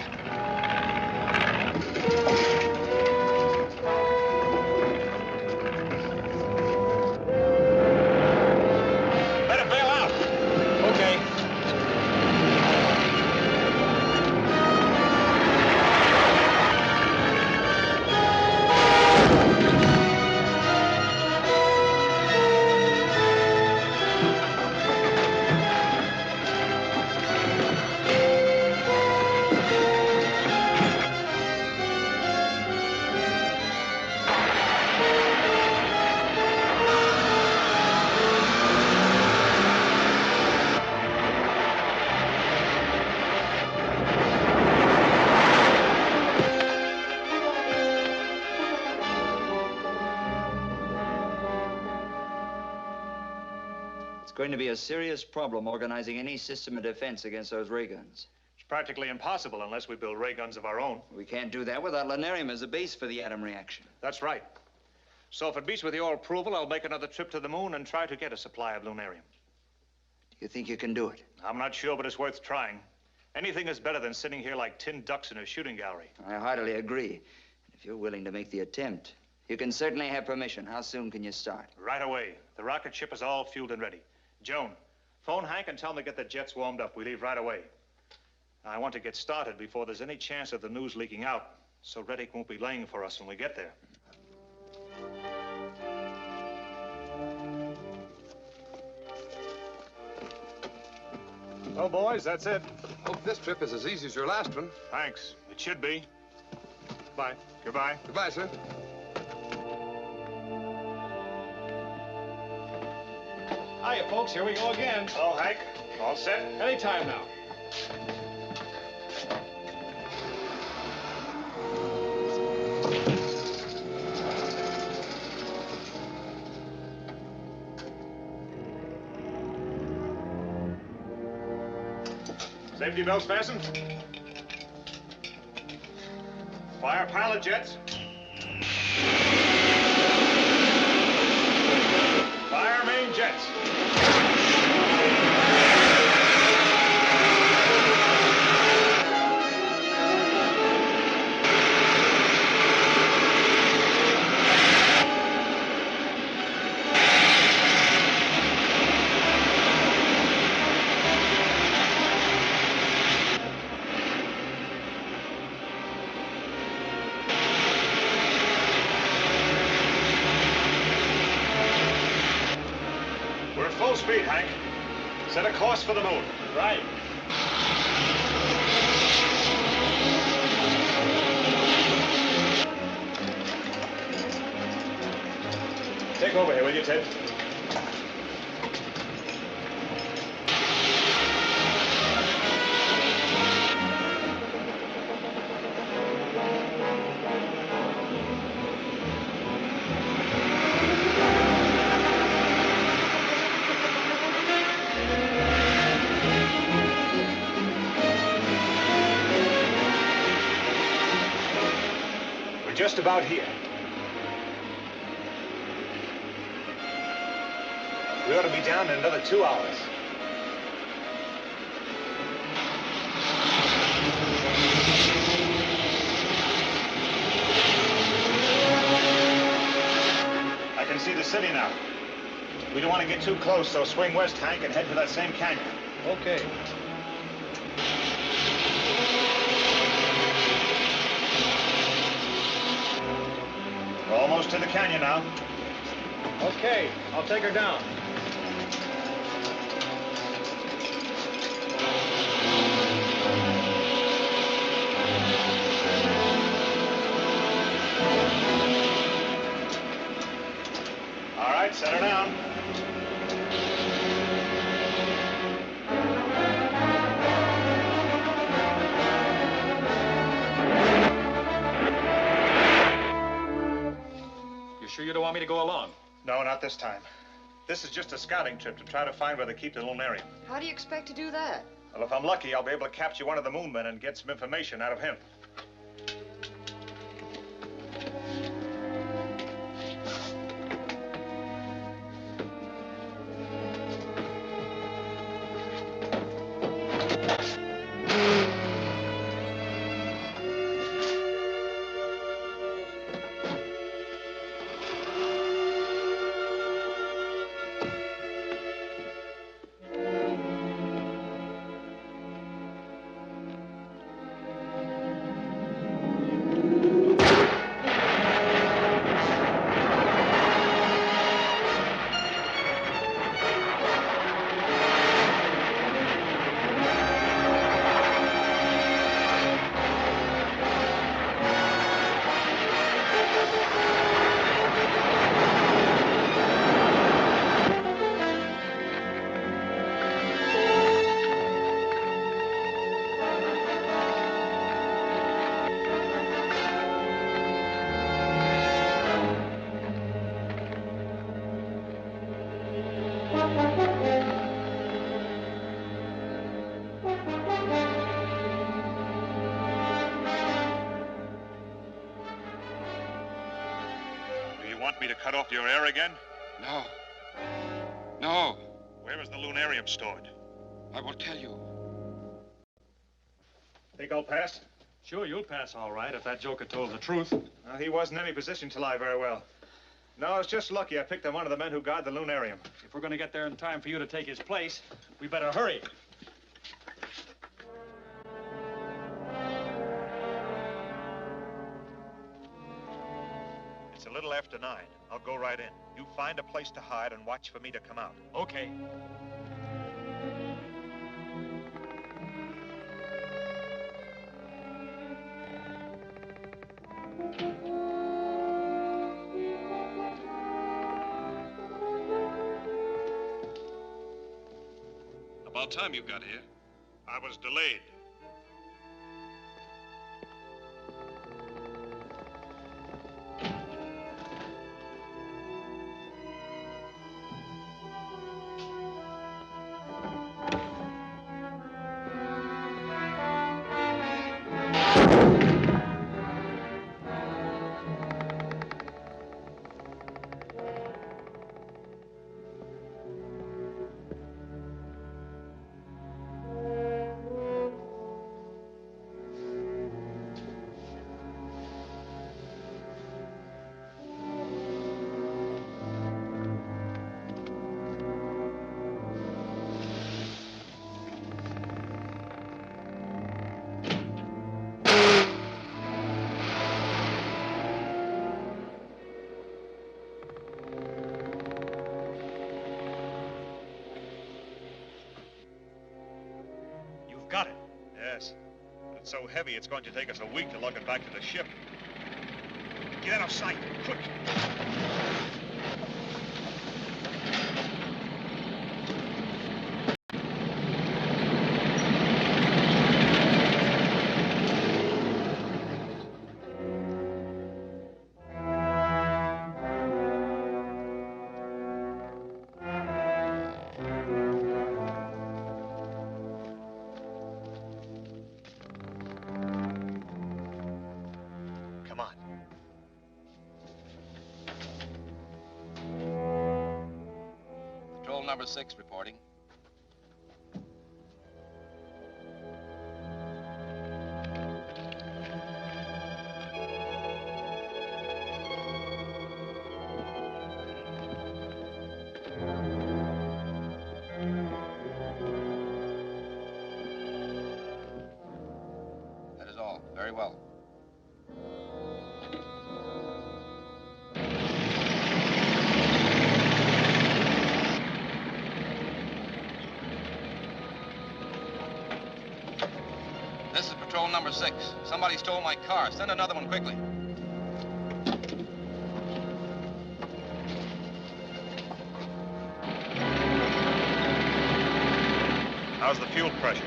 Going to be a serious problem organizing any system of defense against those ray guns. It's practically impossible unless we build ray guns of our own. We can't do that without lunarium as a base for the atom reaction. That's right. So if it meets with your approval, I'll make another trip to the moon and try to get a supply of lunarium. Do you think you can do it? I'm not sure, but it's worth trying. Anything is better than sitting here like tin ducks in a shooting gallery. I heartily agree. If you're willing to make the attempt, you can certainly have permission. How soon can you start? Right away. The rocket ship is all fueled and ready. Joan, phone Hank and tell him to get the jets warmed up. We leave right away. I want to get started before there's any chance of the news leaking out, so Reddick won't be laying for us when we get there. Well, boys, that's it. Hope this trip is as easy as your last one. Thanks. It should be. Bye. Goodbye. Goodbye, sir. Hiya, folks. Here we go again. Hello, Hank. All set? Anytime now. Safety belts fastened. Fire pilot jets. Fire main jets. Full speed, Hank. Set a course for the moon. Right. Take over here, will you, Ted? Just about here. We ought to be down in another 2 hours. I can see the city now. We don't want to get too close, so swing west, Hank, and head for that same canyon. Okay. We're almost to the canyon now. Okay, I'll take her down. All right, set her down. You sure you don't want me to go along? No, not this time. This is just a scouting trip to try to find where they keep the lunarium. How do you expect to do that? Well, if I'm lucky, I'll be able to capture one of the moon men and get some information out of him. Do you want me to cut off your air again? No. No. Where is the lunarium stored? I will tell you. Think I'll pass? Sure, you'll pass all right if that joker told the truth. Well, he wasn't in any position to lie very well. No, it's just lucky I picked on one of the men who guard the lunarium. If we're going to get there in time for you to take his place, we better hurry. It's a little after 9. I'll go right in. You find a place to hide and watch for me to come out. Okay. About time you got here. I was delayed. Got it. Yes. But it's so heavy, it's going to take us a week to lug it back to the ship. Get out of sight, quick. Come on. Patrol number 6 reporting. number 6. Somebody stole my car. Send another one quickly. How's the fuel pressure?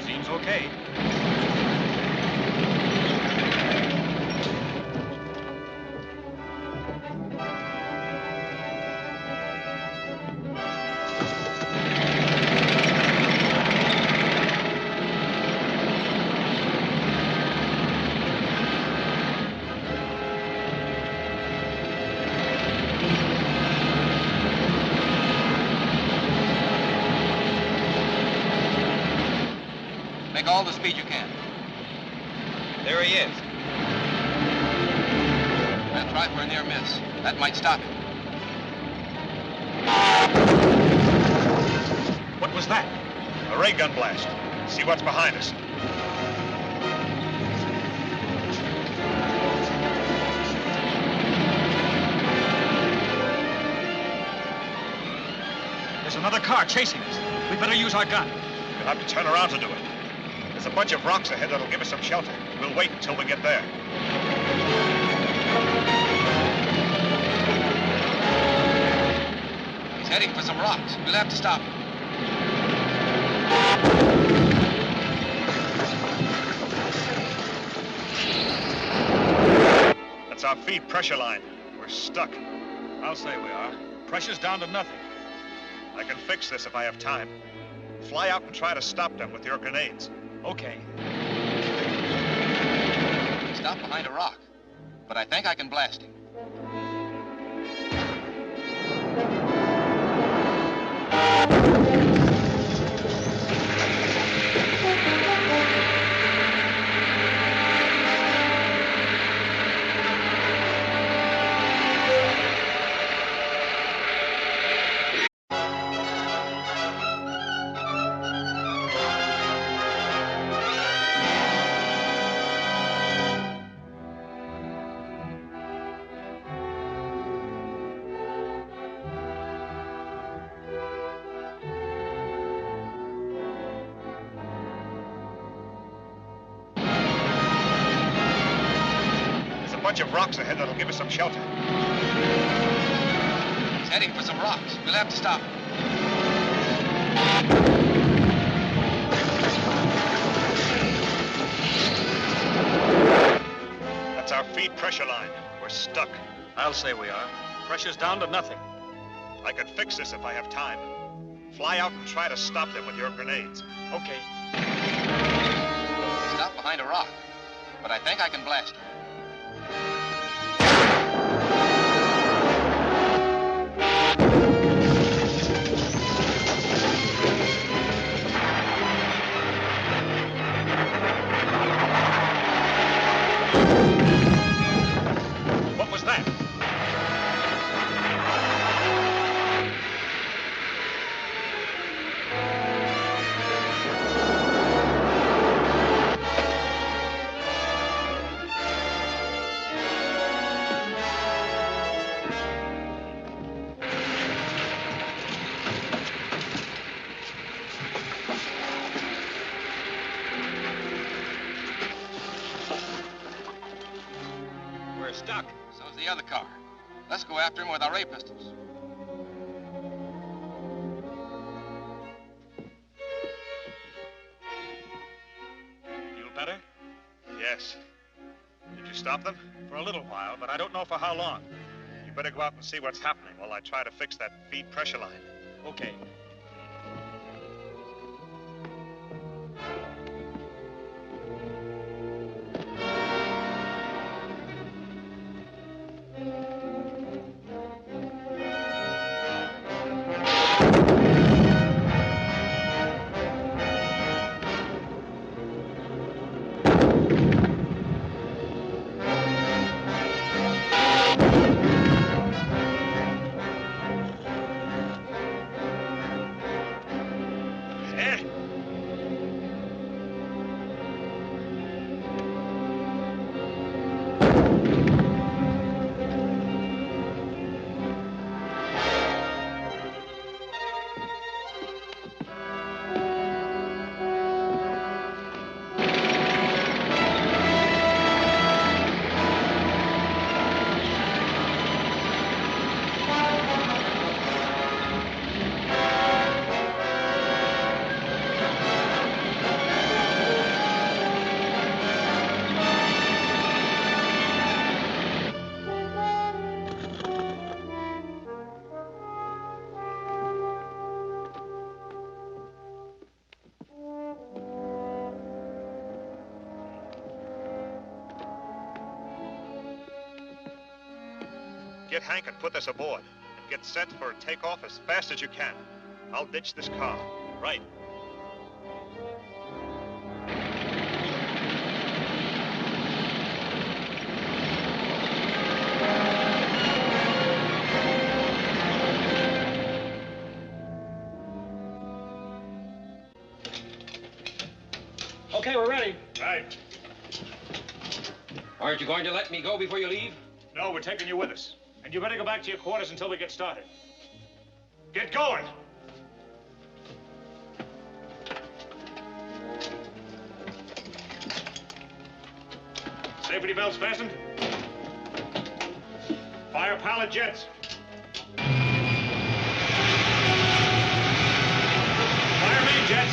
Seems okay. Make all the speed you can. There he is. Now try for a near miss. That might stop him. What was that? A ray gun blast. See what's behind us. There's another car chasing us. We better use our gun. We'll have to turn around to do it. There's a bunch of rocks ahead that'll give us some shelter. We'll wait until we get there. He's heading for some rocks. We'll have to stop him. That's our feed pressure line. We're stuck. I'll say we are. Pressure's down to nothing. I can fix this if I have time. Fly out and try to stop them with your grenades. Okay. He stopped behind a rock, but I think I can blast him. Bunch of rocks ahead that'll give us some shelter. He's heading for some rocks. We'll have to stop him. That's our feed pressure line. We're stuck. I'll say we are. Pressure's down to nothing. I can fix this if I have time. Fly out and try to stop them with your grenades. Okay. He stopped behind a rock, but I think I can blast him. What was that? We're stuck. So's the other car. Let's go after him with our ray pistols. Feel better? Yes. Did you stop them? For a little while, but I don't know for how long. You better go out and see what's happening while I try to fix that feed pressure line. Okay. Get Hank and put this aboard. And get set for takeoff as fast as you can. I'll ditch this car. Right. Okay, we're ready. Right. Aren't you going to let me go before you leave? No, we're taking you with us. And you better go back to your quarters until we get started. Get going! Safety belts fastened? Fire pilot jets. Fire main jets.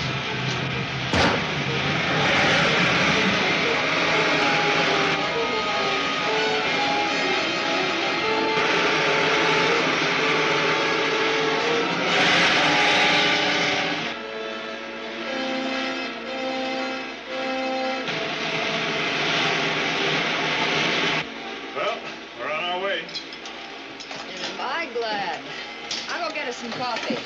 I'll go get us some coffee.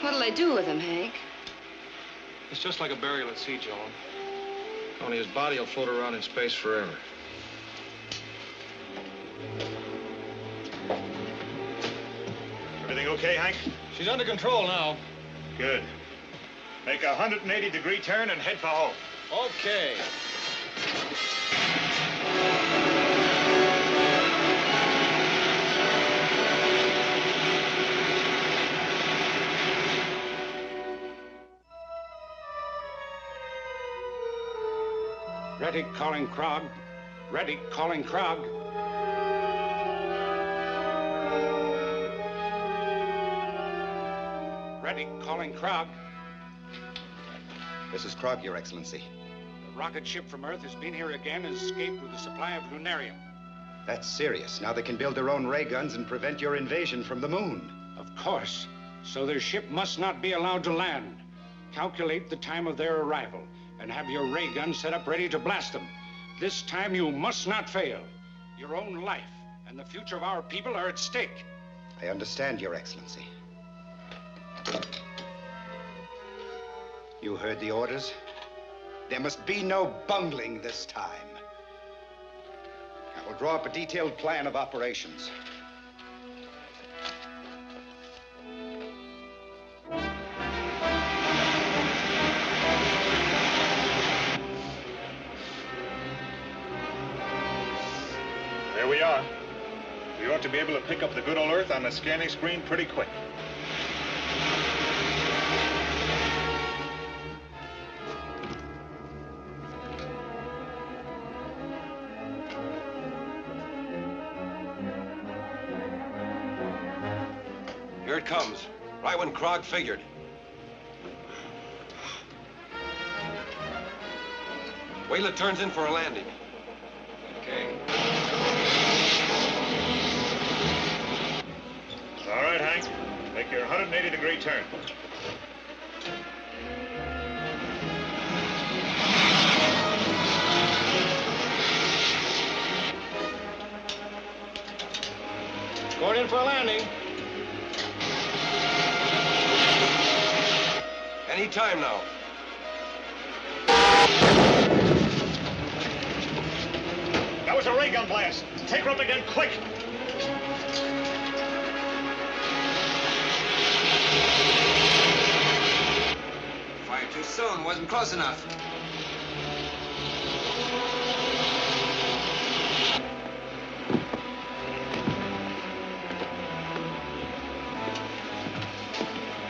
What'll I do with him, Hank? It's just like a burial at sea, Joan. Only his body will float around in space forever. Everything okay, Hank? She's under control now. Good. Make a 180-degree turn and head for home. Okay. Ready, calling Krog. Ready, calling Krog. Ready, calling Krog. This is Krog, Your Excellency. The rocket ship from Earth has been here again and escaped with a supply of lunarium. That's serious. Now they can build their own ray guns and prevent your invasion from the moon. Of course. So their ship must not be allowed to land. Calculate the time of their arrival and have your ray gun set up ready to blast them. This time you must not fail. Your own life and the future of our people are at stake. I understand, Your Excellency. You heard the orders? There must be no bungling this time. I will draw up a detailed plan of operations. There we are. We ought to be able to pick up the good old Earth on the scanning screen pretty quick. Here it comes, right when Krog figured. Wait till it turns in for a landing. Okay. All right, Hank. Make your 180-degree turn. Going in for a landing. Any time now. That was a ray gun blast. Take her up again, quick. Fired too soon, wasn't close enough.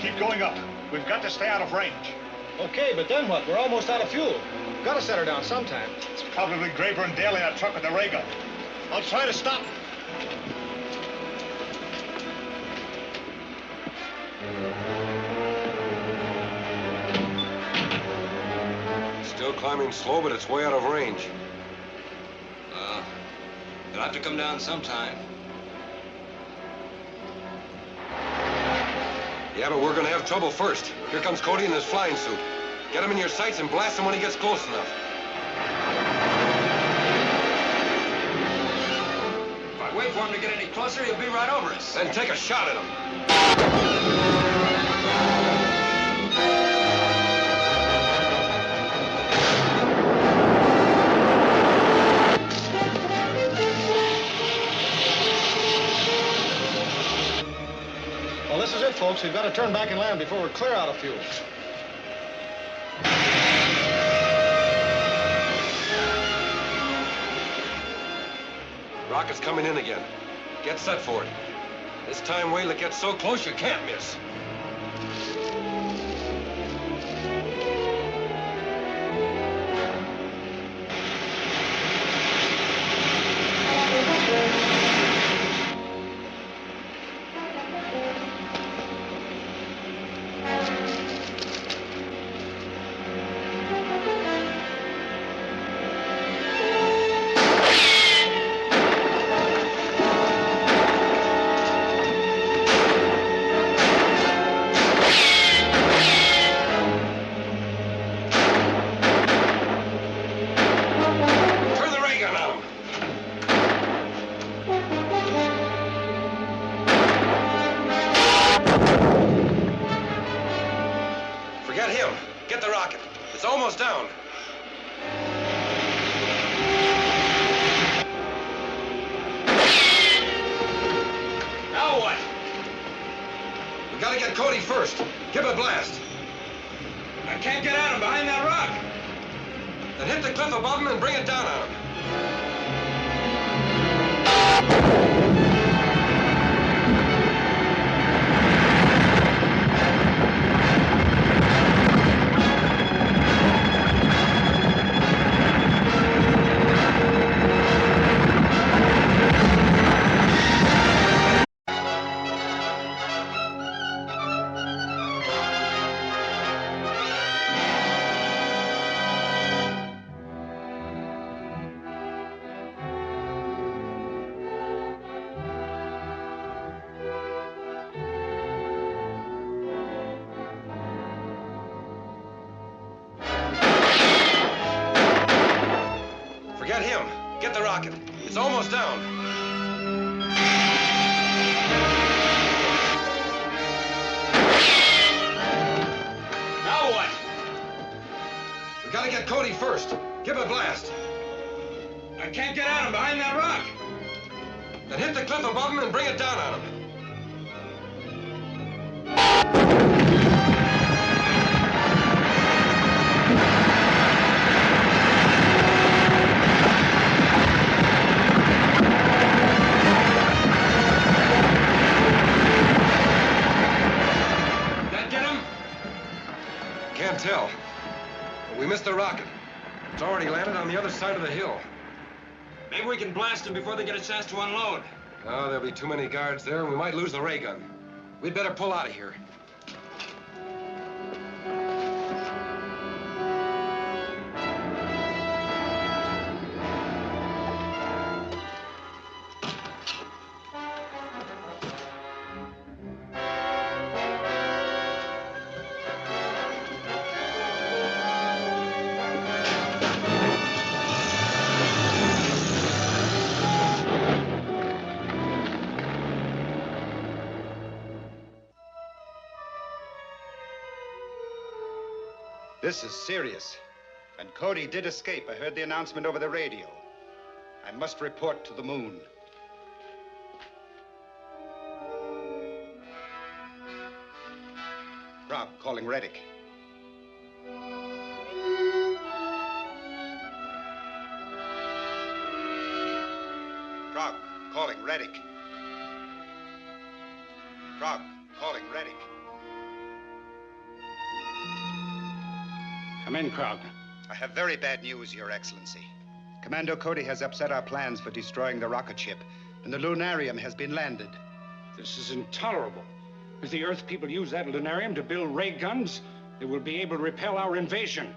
Keep going up. We've got to stay out of range. Okay, but then what? We're almost out of fuel. Gotta set her down sometime. It's probably Graber and Dale in that truck with the ray gun. I'll try to stop. Still climbing slow, but it's way out of range. It'll have to come down sometime. Yeah, but we're gonna have trouble first. Here comes Cody in his flying suit. Get him in your sights and blast him when he gets close enough. If I wait for him to get any closer, he'll be right over us. Then take a shot at him. Well, this is it, folks. We've got to turn back and land before we're clear out of fuel. Rocket's coming in again. Get set for it. This time, wait till it gets so close you can't miss. Forget him. Get the rocket. It's almost down. Now what? We gotta get Cody first. Give it a blast. I can't get at him behind that rock. Then hit the cliff above him and bring it down on him. Forget him. Get the rocket. It's almost down. Now what? We gotta get Cody first. Give it a blast. I can't get at him behind that rock. Then hit the cliff above him and bring it down on him. Can't tell. But we missed the rocket. It's already landed on the other side of the hill. Maybe we can blast them before they get a chance to unload. Oh, there'll be too many guards there, and we might lose the ray gun. We'd better pull out of here. This is serious. And Cody did escape. I heard the announcement over the radio. I must report to the moon. Rob, calling Reddick. Frog, calling Reddick. Frog, calling Reddick. Come in, Krog. I have very bad news, Your Excellency. Commando Cody has upset our plans for destroying the rocket ship, and the Lunarium has been landed. This is intolerable. If the Earth people use that Lunarium to build ray guns, they will be able to repel our invasion.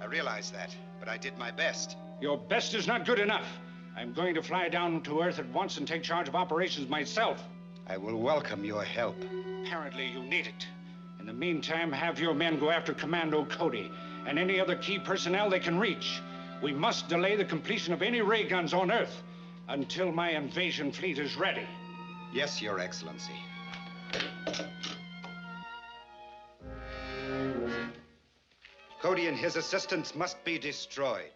I realize that, but I did my best. Your best is not good enough. I'm going to fly down to Earth at once and take charge of operations myself. I will welcome your help. Apparently you need it. In the meantime, have your men go after Commando Cody and any other key personnel they can reach. We must delay the completion of any ray guns on Earth until my invasion fleet is ready. Yes, Your Excellency. Cody and his assistants must be destroyed.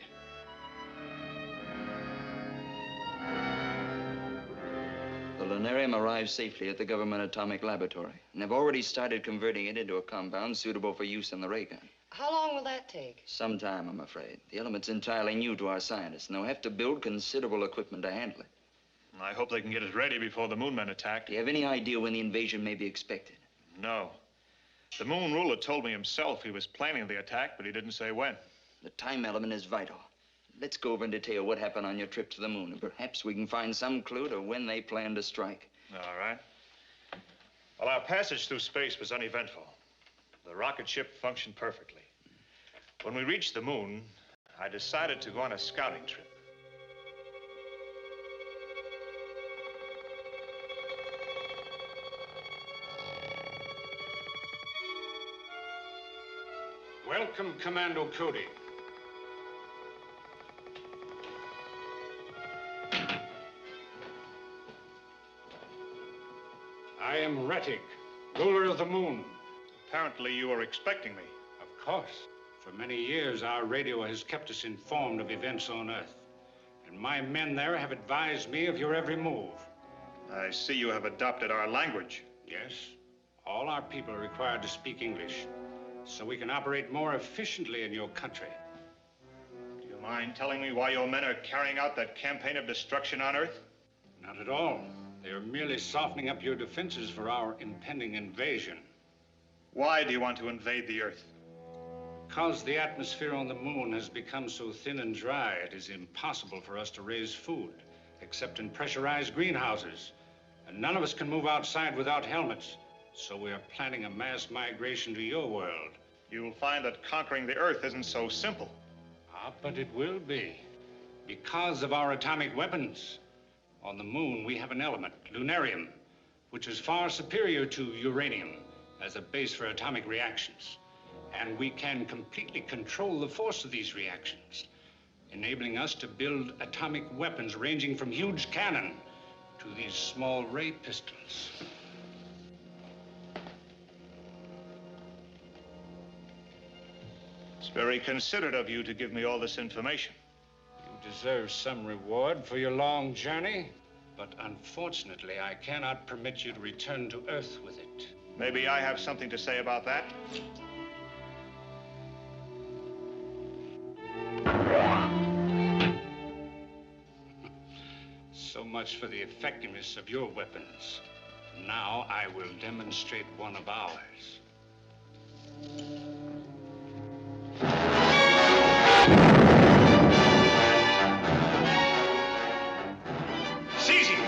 The Lunarium arrived safely at the government atomic laboratory, and have already started converting it into a compound suitable for use in the ray gun. How long will that take? Some time, I'm afraid. The element's entirely new to our scientists, and they'll have to build considerable equipment to handle it. I hope they can get it ready before the moon men attack. Do you have any idea when the invasion may be expected? No. The moon ruler told me himself he was planning the attack, but he didn't say when. The time element is vital. Let's go over in detail what happened on your trip to the moon, and perhaps we can find some clue to when they plan to strike. All right. Well, our passage through space was uneventful. The rocket ship functioned perfectly. When we reached the moon, I decided to go on a scouting trip. Welcome, Commando Cody. I am Rettig, ruler of the moon. Apparently you were expecting me. Of course. For many years, our radio has kept us informed of events on Earth. And my men there have advised me of your every move. I see you have adopted our language. Yes. All our people are required to speak English, so we can operate more efficiently in your country. Do you mind telling me why your men are carrying out that campaign of destruction on Earth? Not at all. They are merely softening up your defenses for our impending invasion. Why do you want to invade the Earth? Because the atmosphere on the moon has become so thin and dry, it is impossible for us to raise food, except in pressurized greenhouses. And none of us can move outside without helmets. So we are planning a mass migration to your world. You'll find that conquering the Earth isn't so simple. Ah, but it will be. Because of our atomic weapons. On the moon, we have an element, lunarium, which is far superior to uranium as a base for atomic reactions. And we can completely control the force of these reactions, enabling us to build atomic weapons ranging from huge cannon to these small ray pistols. It's very considerate of you to give me all this information. You deserve some reward for your long journey, but unfortunately, I cannot permit you to return to Earth with it. Maybe I have something to say about that? So much for the effectiveness of your weapons. Now I will demonstrate one of ours. Seize him!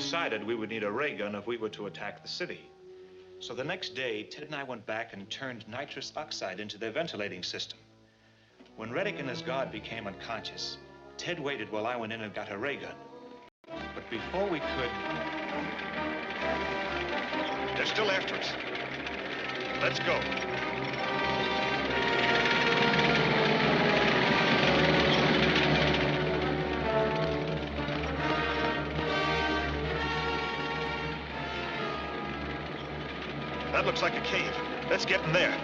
decided we would need a ray gun if we were to attack the city. So the next day, Ted and I went back and turned nitrous oxide into their ventilating system. When Reddick and his guard became unconscious, Ted waited while I went in and got a ray gun. But before we could... They're still after us. Let's go. That looks like a cave. Let's get in there.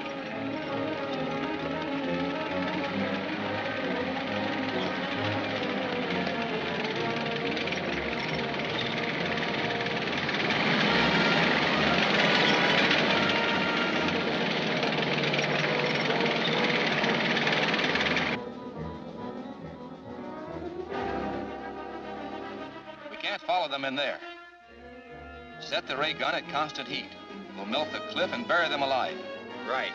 We can't follow them in there. Set the ray gun at constant heat. We'll melt the cliff and bury them alive. Right.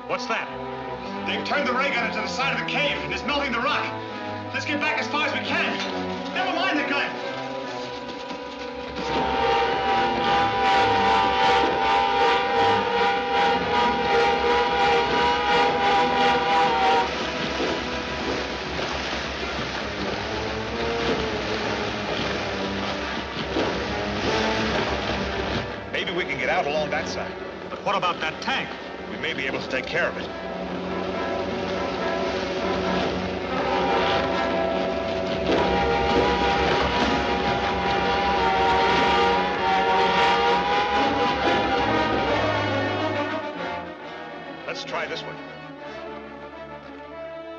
What's that? They've turned the ray gun into the side of the cave and it's melting the rock. Let's get back as far as we can. Never mind the gun. Maybe we can get out along that side. But what about that tank? We may be able to take care of it. Let's try this one.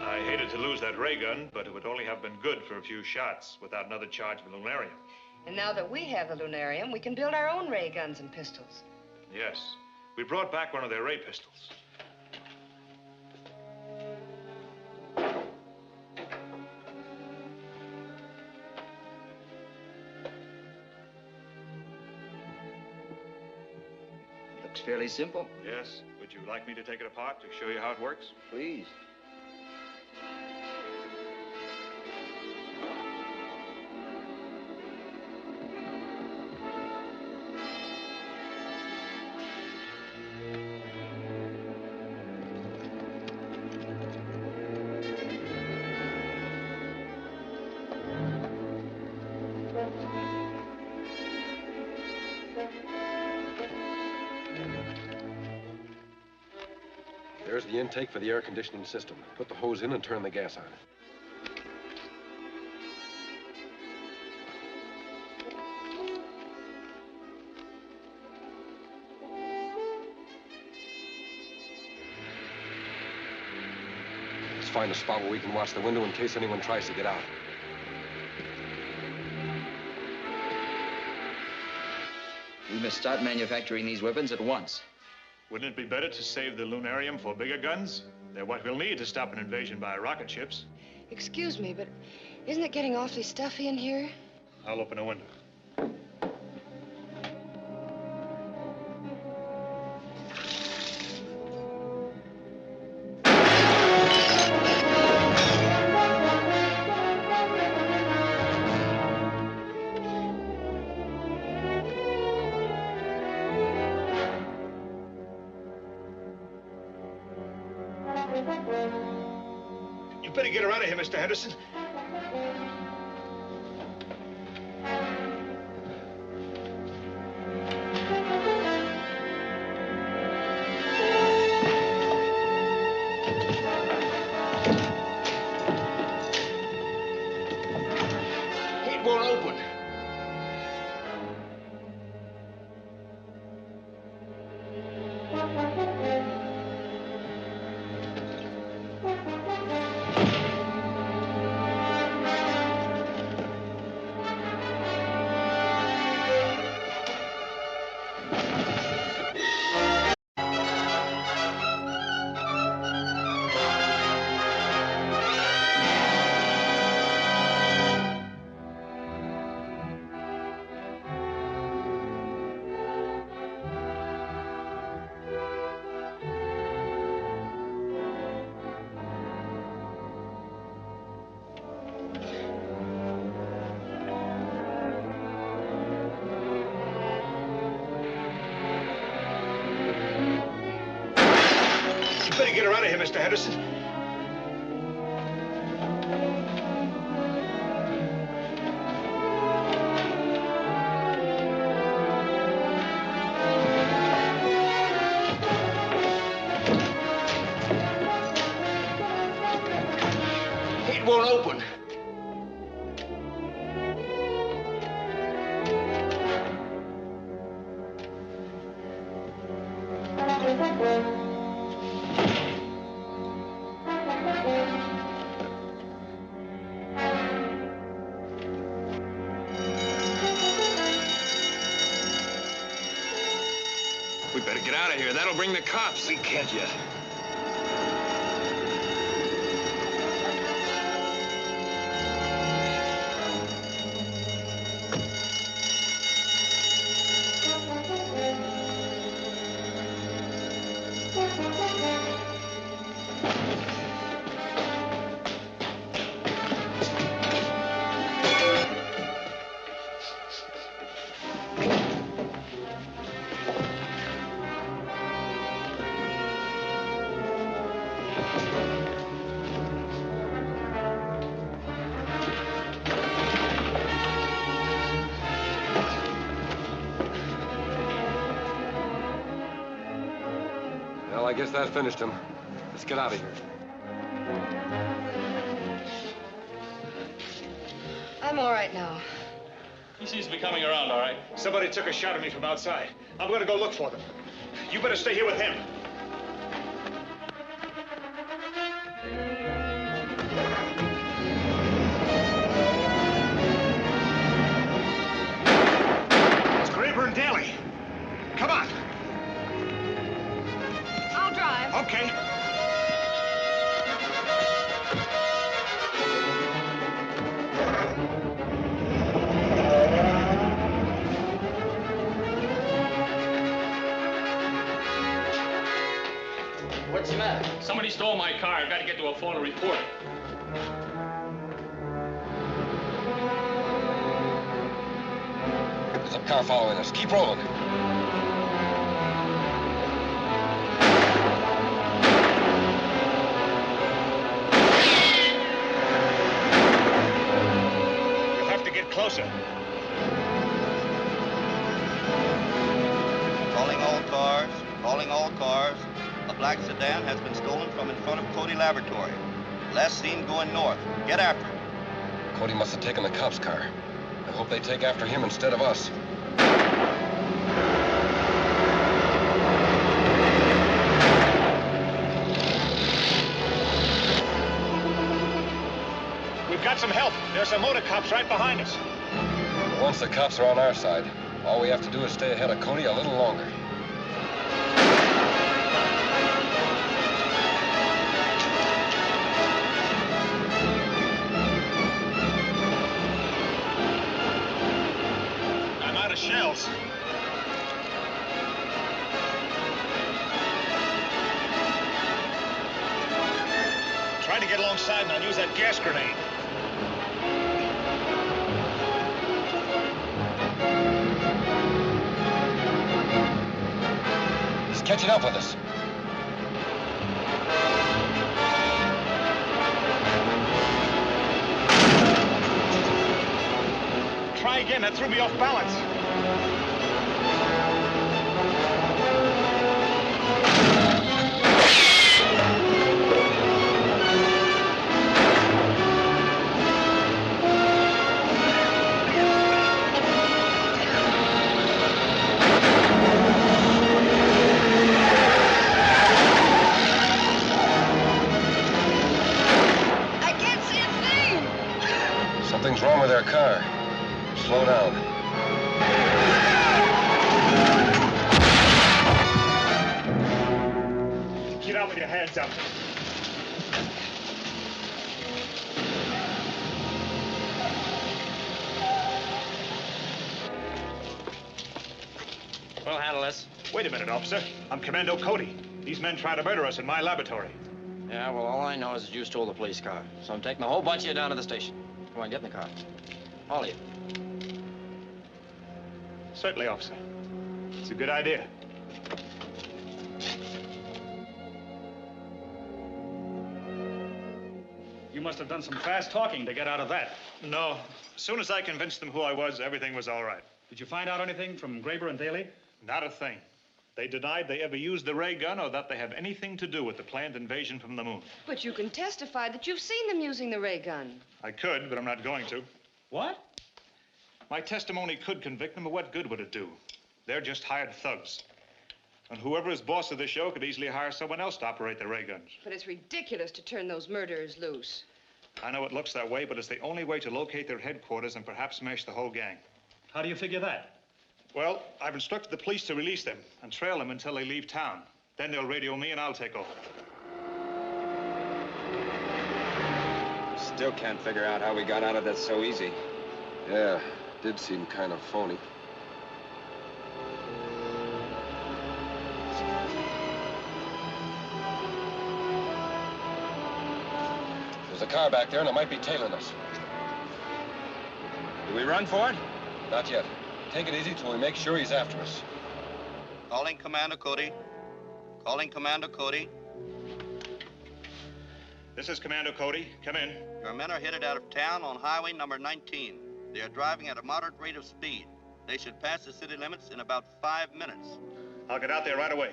I hated to lose that ray gun, but it would only have been good for a few shots without another charge of lunarium. And now that we have the lunarium, we can build our own ray guns and pistols. Yes. We brought back one of their ray pistols. Looks fairly simple. Yes. Would you like me to take it apart to show you how it works? Please. There's the intake for the air conditioning system. Put the hose in and turn the gas on. Let's find a spot where we can watch the window in case anyone tries to get out. We must start manufacturing these weapons at once. Wouldn't it be better to save the lunarium for bigger guns? They're what we'll need to stop an invasion by rocket ships. Excuse me, but isn't it getting awfully stuffy in here? I'll open a window. You better get her out of here, Mr. Henderson. It won't open. out of here, Mr. Henderson. It won't open. We better get out of here. That'll bring the cops. We can't yet. Well, I guess that finished him. Let's get out of here. I'm all right now. He seems to be coming around, all right. Somebody took a shot at me from outside. I'm going to go look for them. You better stay here with him. It's Graber and Daly. Come on. I'll drive. Okay. What's the matter? Somebody stole my car. I've got to get to a phone and report it. There's a car following us. Keep rolling. You'll have to get closer. Calling all cars. Calling all cars. A black sedan has been stolen from in front of Cody Laboratory. Last seen going north. Get after it. Cody must have taken the cops' car. I hope they take after him instead of us. We've got some help. There's some motor cops right behind us. Once the cops are on our side, all we have to do is stay ahead of Cody a little longer. I'm out of shells. Try to get alongside and I'll use that gas grenade. He's catching up with us. Try again. That threw me off balance. I can't see a thing. Something's wrong with our car. Slow down. Get out with your hands up. We'll handle this. Wait a minute, officer. I'm Commando Cody. These men tried to murder us in my laboratory. Yeah, well, all I know is that you stole the police car. So I'm taking the whole bunch of you down to the station. Come on, get in the car. All of you. Certainly, officer. It's a good idea. must have done some fast talking to get out of that. No. As soon as I convinced them who I was, everything was all right. Did you find out anything from Graber and Daly? Not a thing. They denied they ever used the ray gun or that they have anything to do with the planned invasion from the moon. But you can testify that you've seen them using the ray gun. I could, but I'm not going to. What? My testimony could convict them, but what good would it do? They're just hired thugs. And whoever is boss of the show could easily hire someone else to operate the ray guns. But it's ridiculous to turn those murderers loose. I know it looks that way, but it's the only way to locate their headquarters and perhaps smash the whole gang. How do you figure that? Well, I've instructed the police to release them and trail them until they leave town. Then they'll radio me and I'll take over. Still can't figure out how we got out of this so easy. Yeah, did seem kind of phony. There's a car back there and it might be tailing us. Do we run for it? Not yet. Take it easy till we make sure he's after us. Calling Commander Cody. Calling Commander Cody. This is Commander Cody. Come in. Your men are headed out of town on highway number 19. They are driving at a moderate rate of speed. They should pass the city limits in about 5 minutes. I'll get out there right away.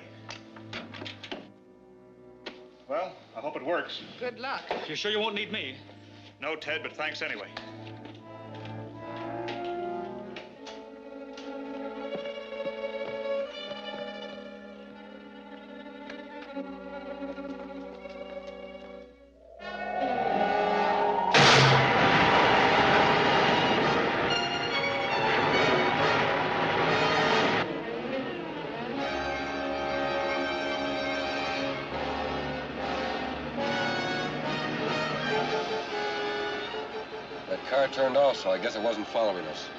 Well, I hope it works. Good luck. You sure you won't need me? No, Ted, but thanks anyway. Car turned off, so I guess it wasn't following us.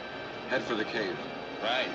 Head for the cave. Right.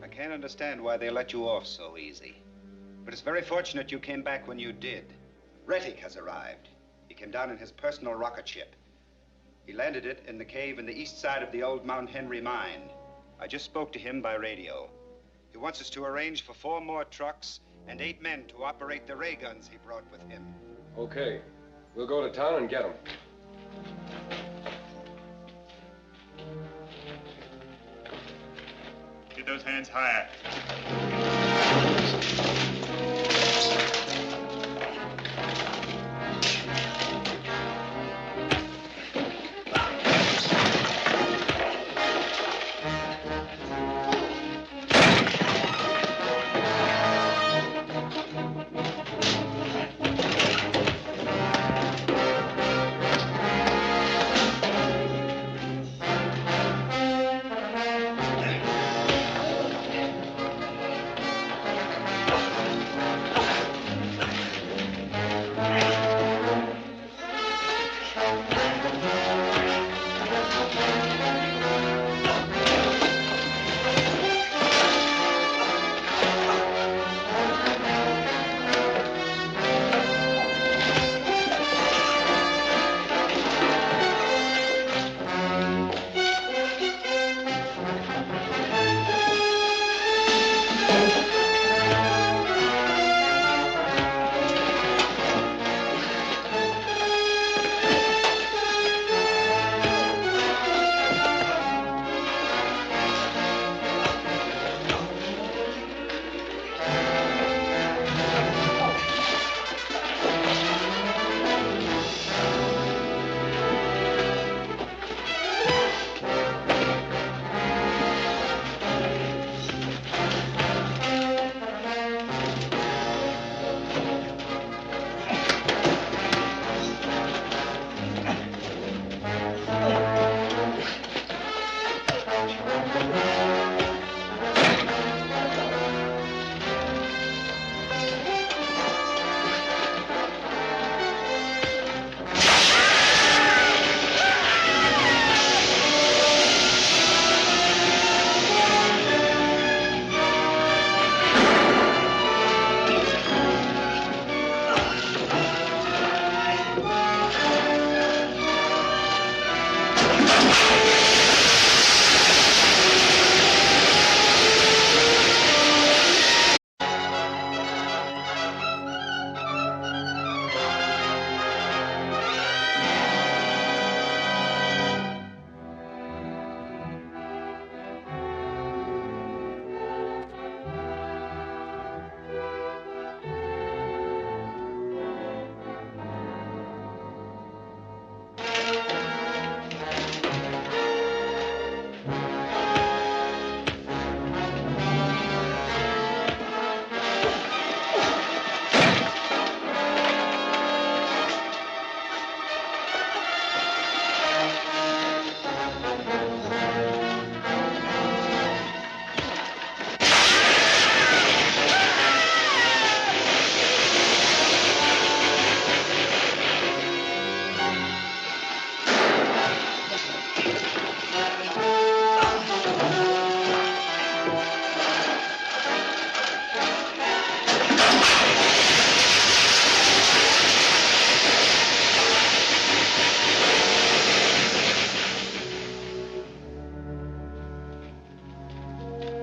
I can't understand why they let you off so easy. But it's very fortunate you came back when you did. Rettig has arrived. He came down in his personal rocket ship. He landed it in the cave in the east side of the old Mount Henry mine. I just spoke to him by radio. He wants us to arrange for 4 more trucks and 8 men to operate the ray guns he brought with him. Okay. We'll go to town and get him. Get those hands higher.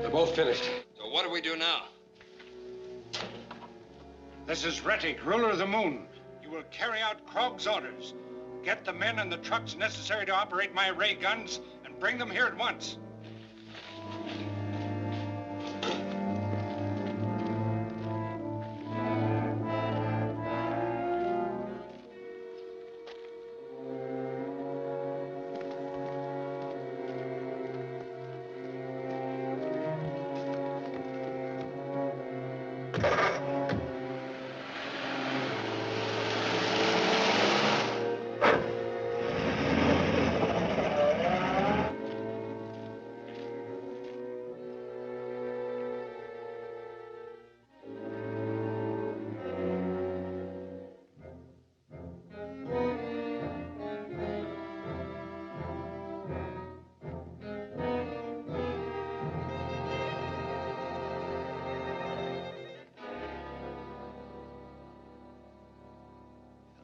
They're both finished. So what do we do now? This is Rettig, ruler of the moon. You will carry out Krog's orders. Get the men and the trucks necessary to operate my ray guns and bring them here at once.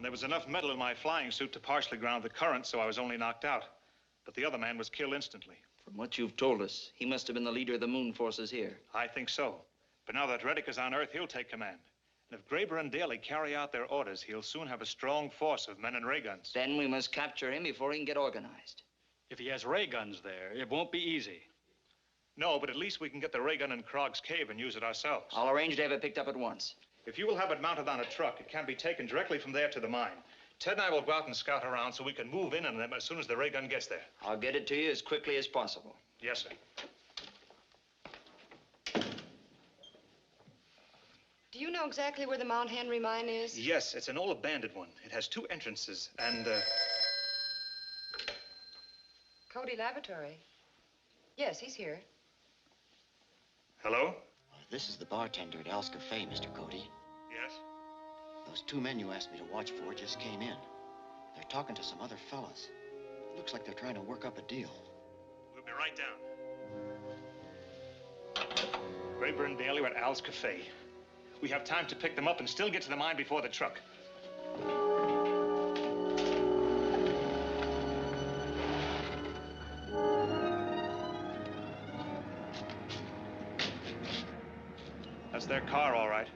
There was enough metal in my flying suit to partially ground the current, so I was only knocked out. But the other man was killed instantly. From what you've told us, he must have been the leader of the moon forces here. I think so. But now that Rettig is on Earth, he'll take command. And if Graber and Daly carry out their orders, he'll soon have a strong force of men and ray guns. Then we must capture him before he can get organized. If he has ray guns there, it won't be easy. No, but at least we can get the ray gun in Krog's cave and use it ourselves. I'll arrange to have it picked up at once. If you will have it mounted on a truck, it can be taken directly from there to the mine. Ted and I will go out and scout around so we can move in on them as soon as the ray gun gets there. I'll get it to you as quickly as possible. Yes, sir. Do you know exactly where the Mount Henry mine is? Yes, it's an old abandoned one. It has 2 entrances and, Cody Laboratory. Yes, he's here. Hello? This is the bartender at Al's Cafe, Mr. Cody. Yes? Those 2 men you asked me to watch for just came in. They're talking to some other fellas. It looks like they're trying to work up a deal. We'll be right down. Graber and Daly are at Al's Cafe. We have time to pick them up and still get to the mine before the truck. That's their car, all right.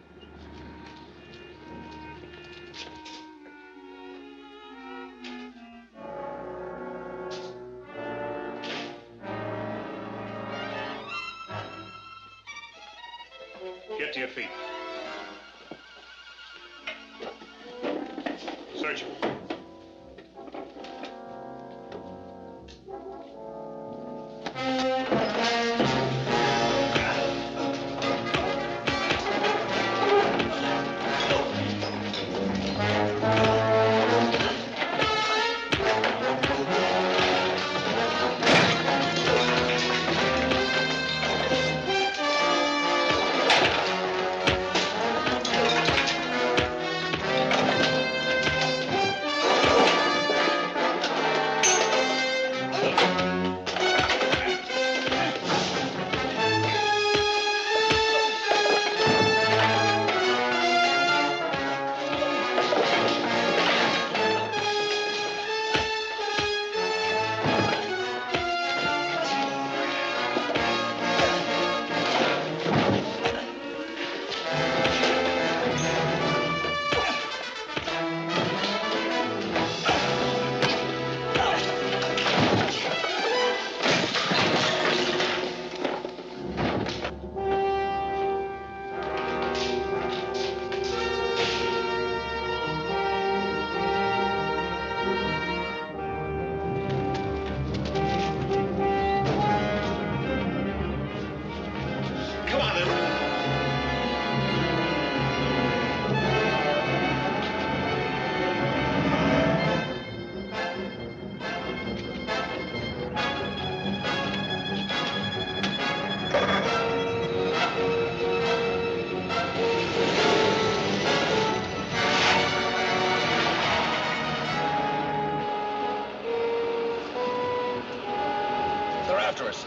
Get to your feet. Search him.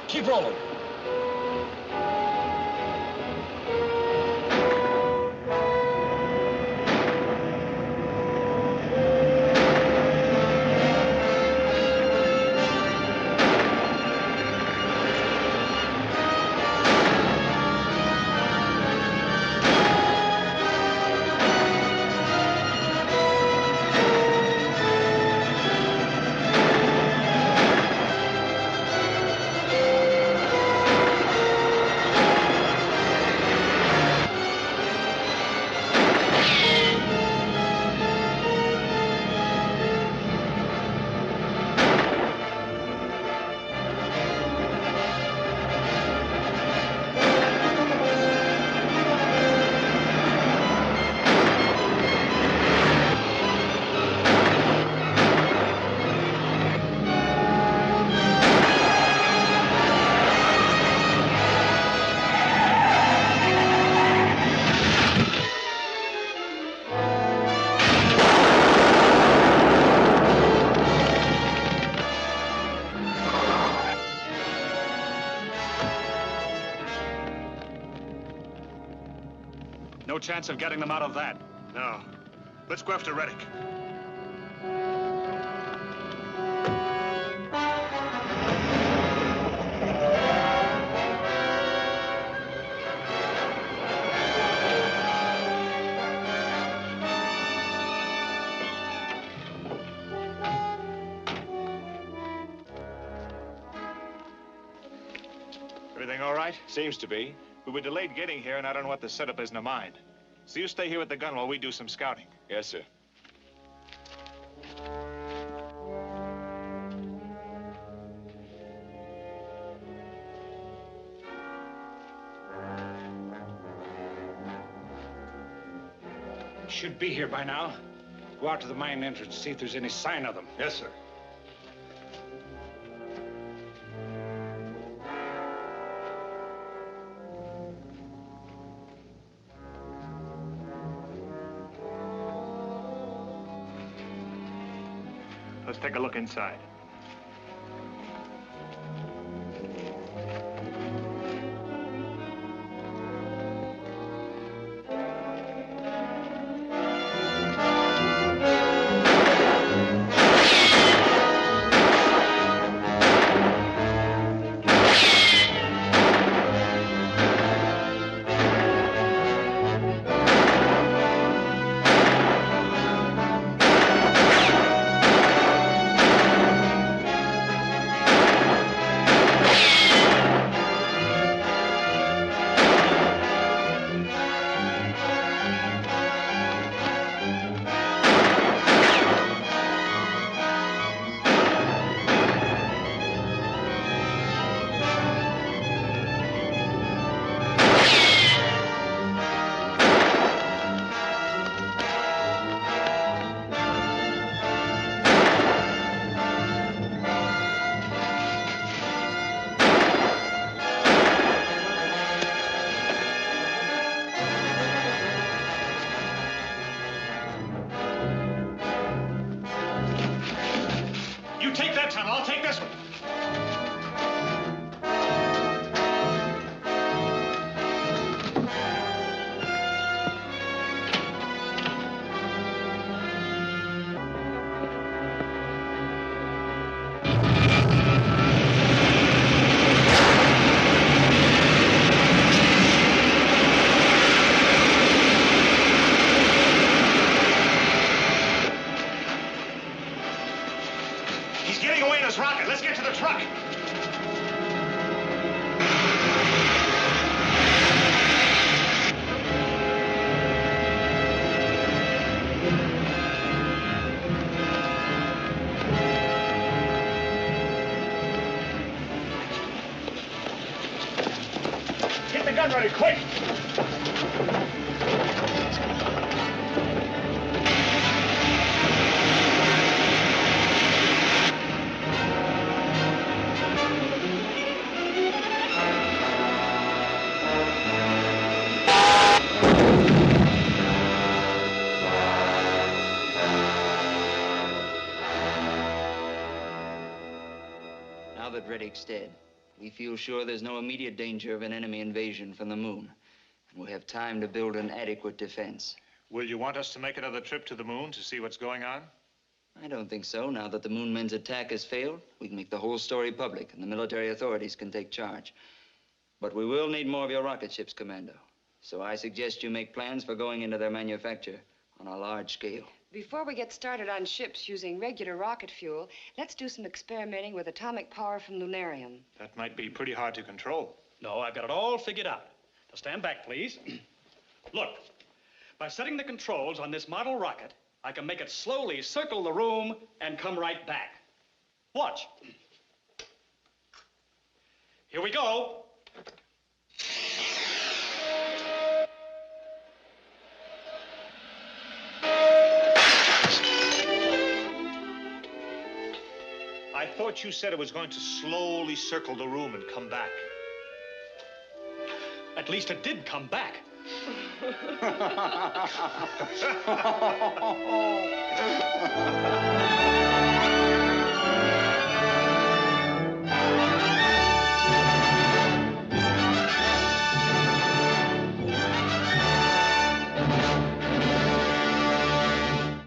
Keep rolling. No chance of getting them out of that. No. Let's go after Reddick. Everything all right? Seems to be. We were delayed getting here, and I don't know what the setup is in the mine. So you stay here with the gun while we do some scouting. Yes, sir. Should be here by now. Go out to the mine entrance, see if there's any sign of them. Yes, sir. Let's take a look inside. You take that tunnel, I'll take this one. He's getting away in his rocket. Let's get to the truck. Get the gun ready, quick! Now that Reddick's dead, we feel sure there's no immediate danger of an enemy invasion from the moon. And we have time to build an adequate defense. Will you want us to make another trip to the moon to see what's going on? I don't think so. Now that the moon men's attack has failed, we can make the whole story public, and the military authorities can take charge. But we will need more of your rocket ships, Commando. So I suggest you make plans for going into their manufacture on a large scale. Before we get started on ships using regular rocket fuel, let's do some experimenting with atomic power from lunarium. That might be pretty hard to control. No, I've got it all figured out. Now stand back, please. Look, by setting the controls on this model rocket, I can make it slowly circle the room and come right back. Watch. Here we go. I thought you said it was going to slowly circle the room and come back. At least it did come back. Oh,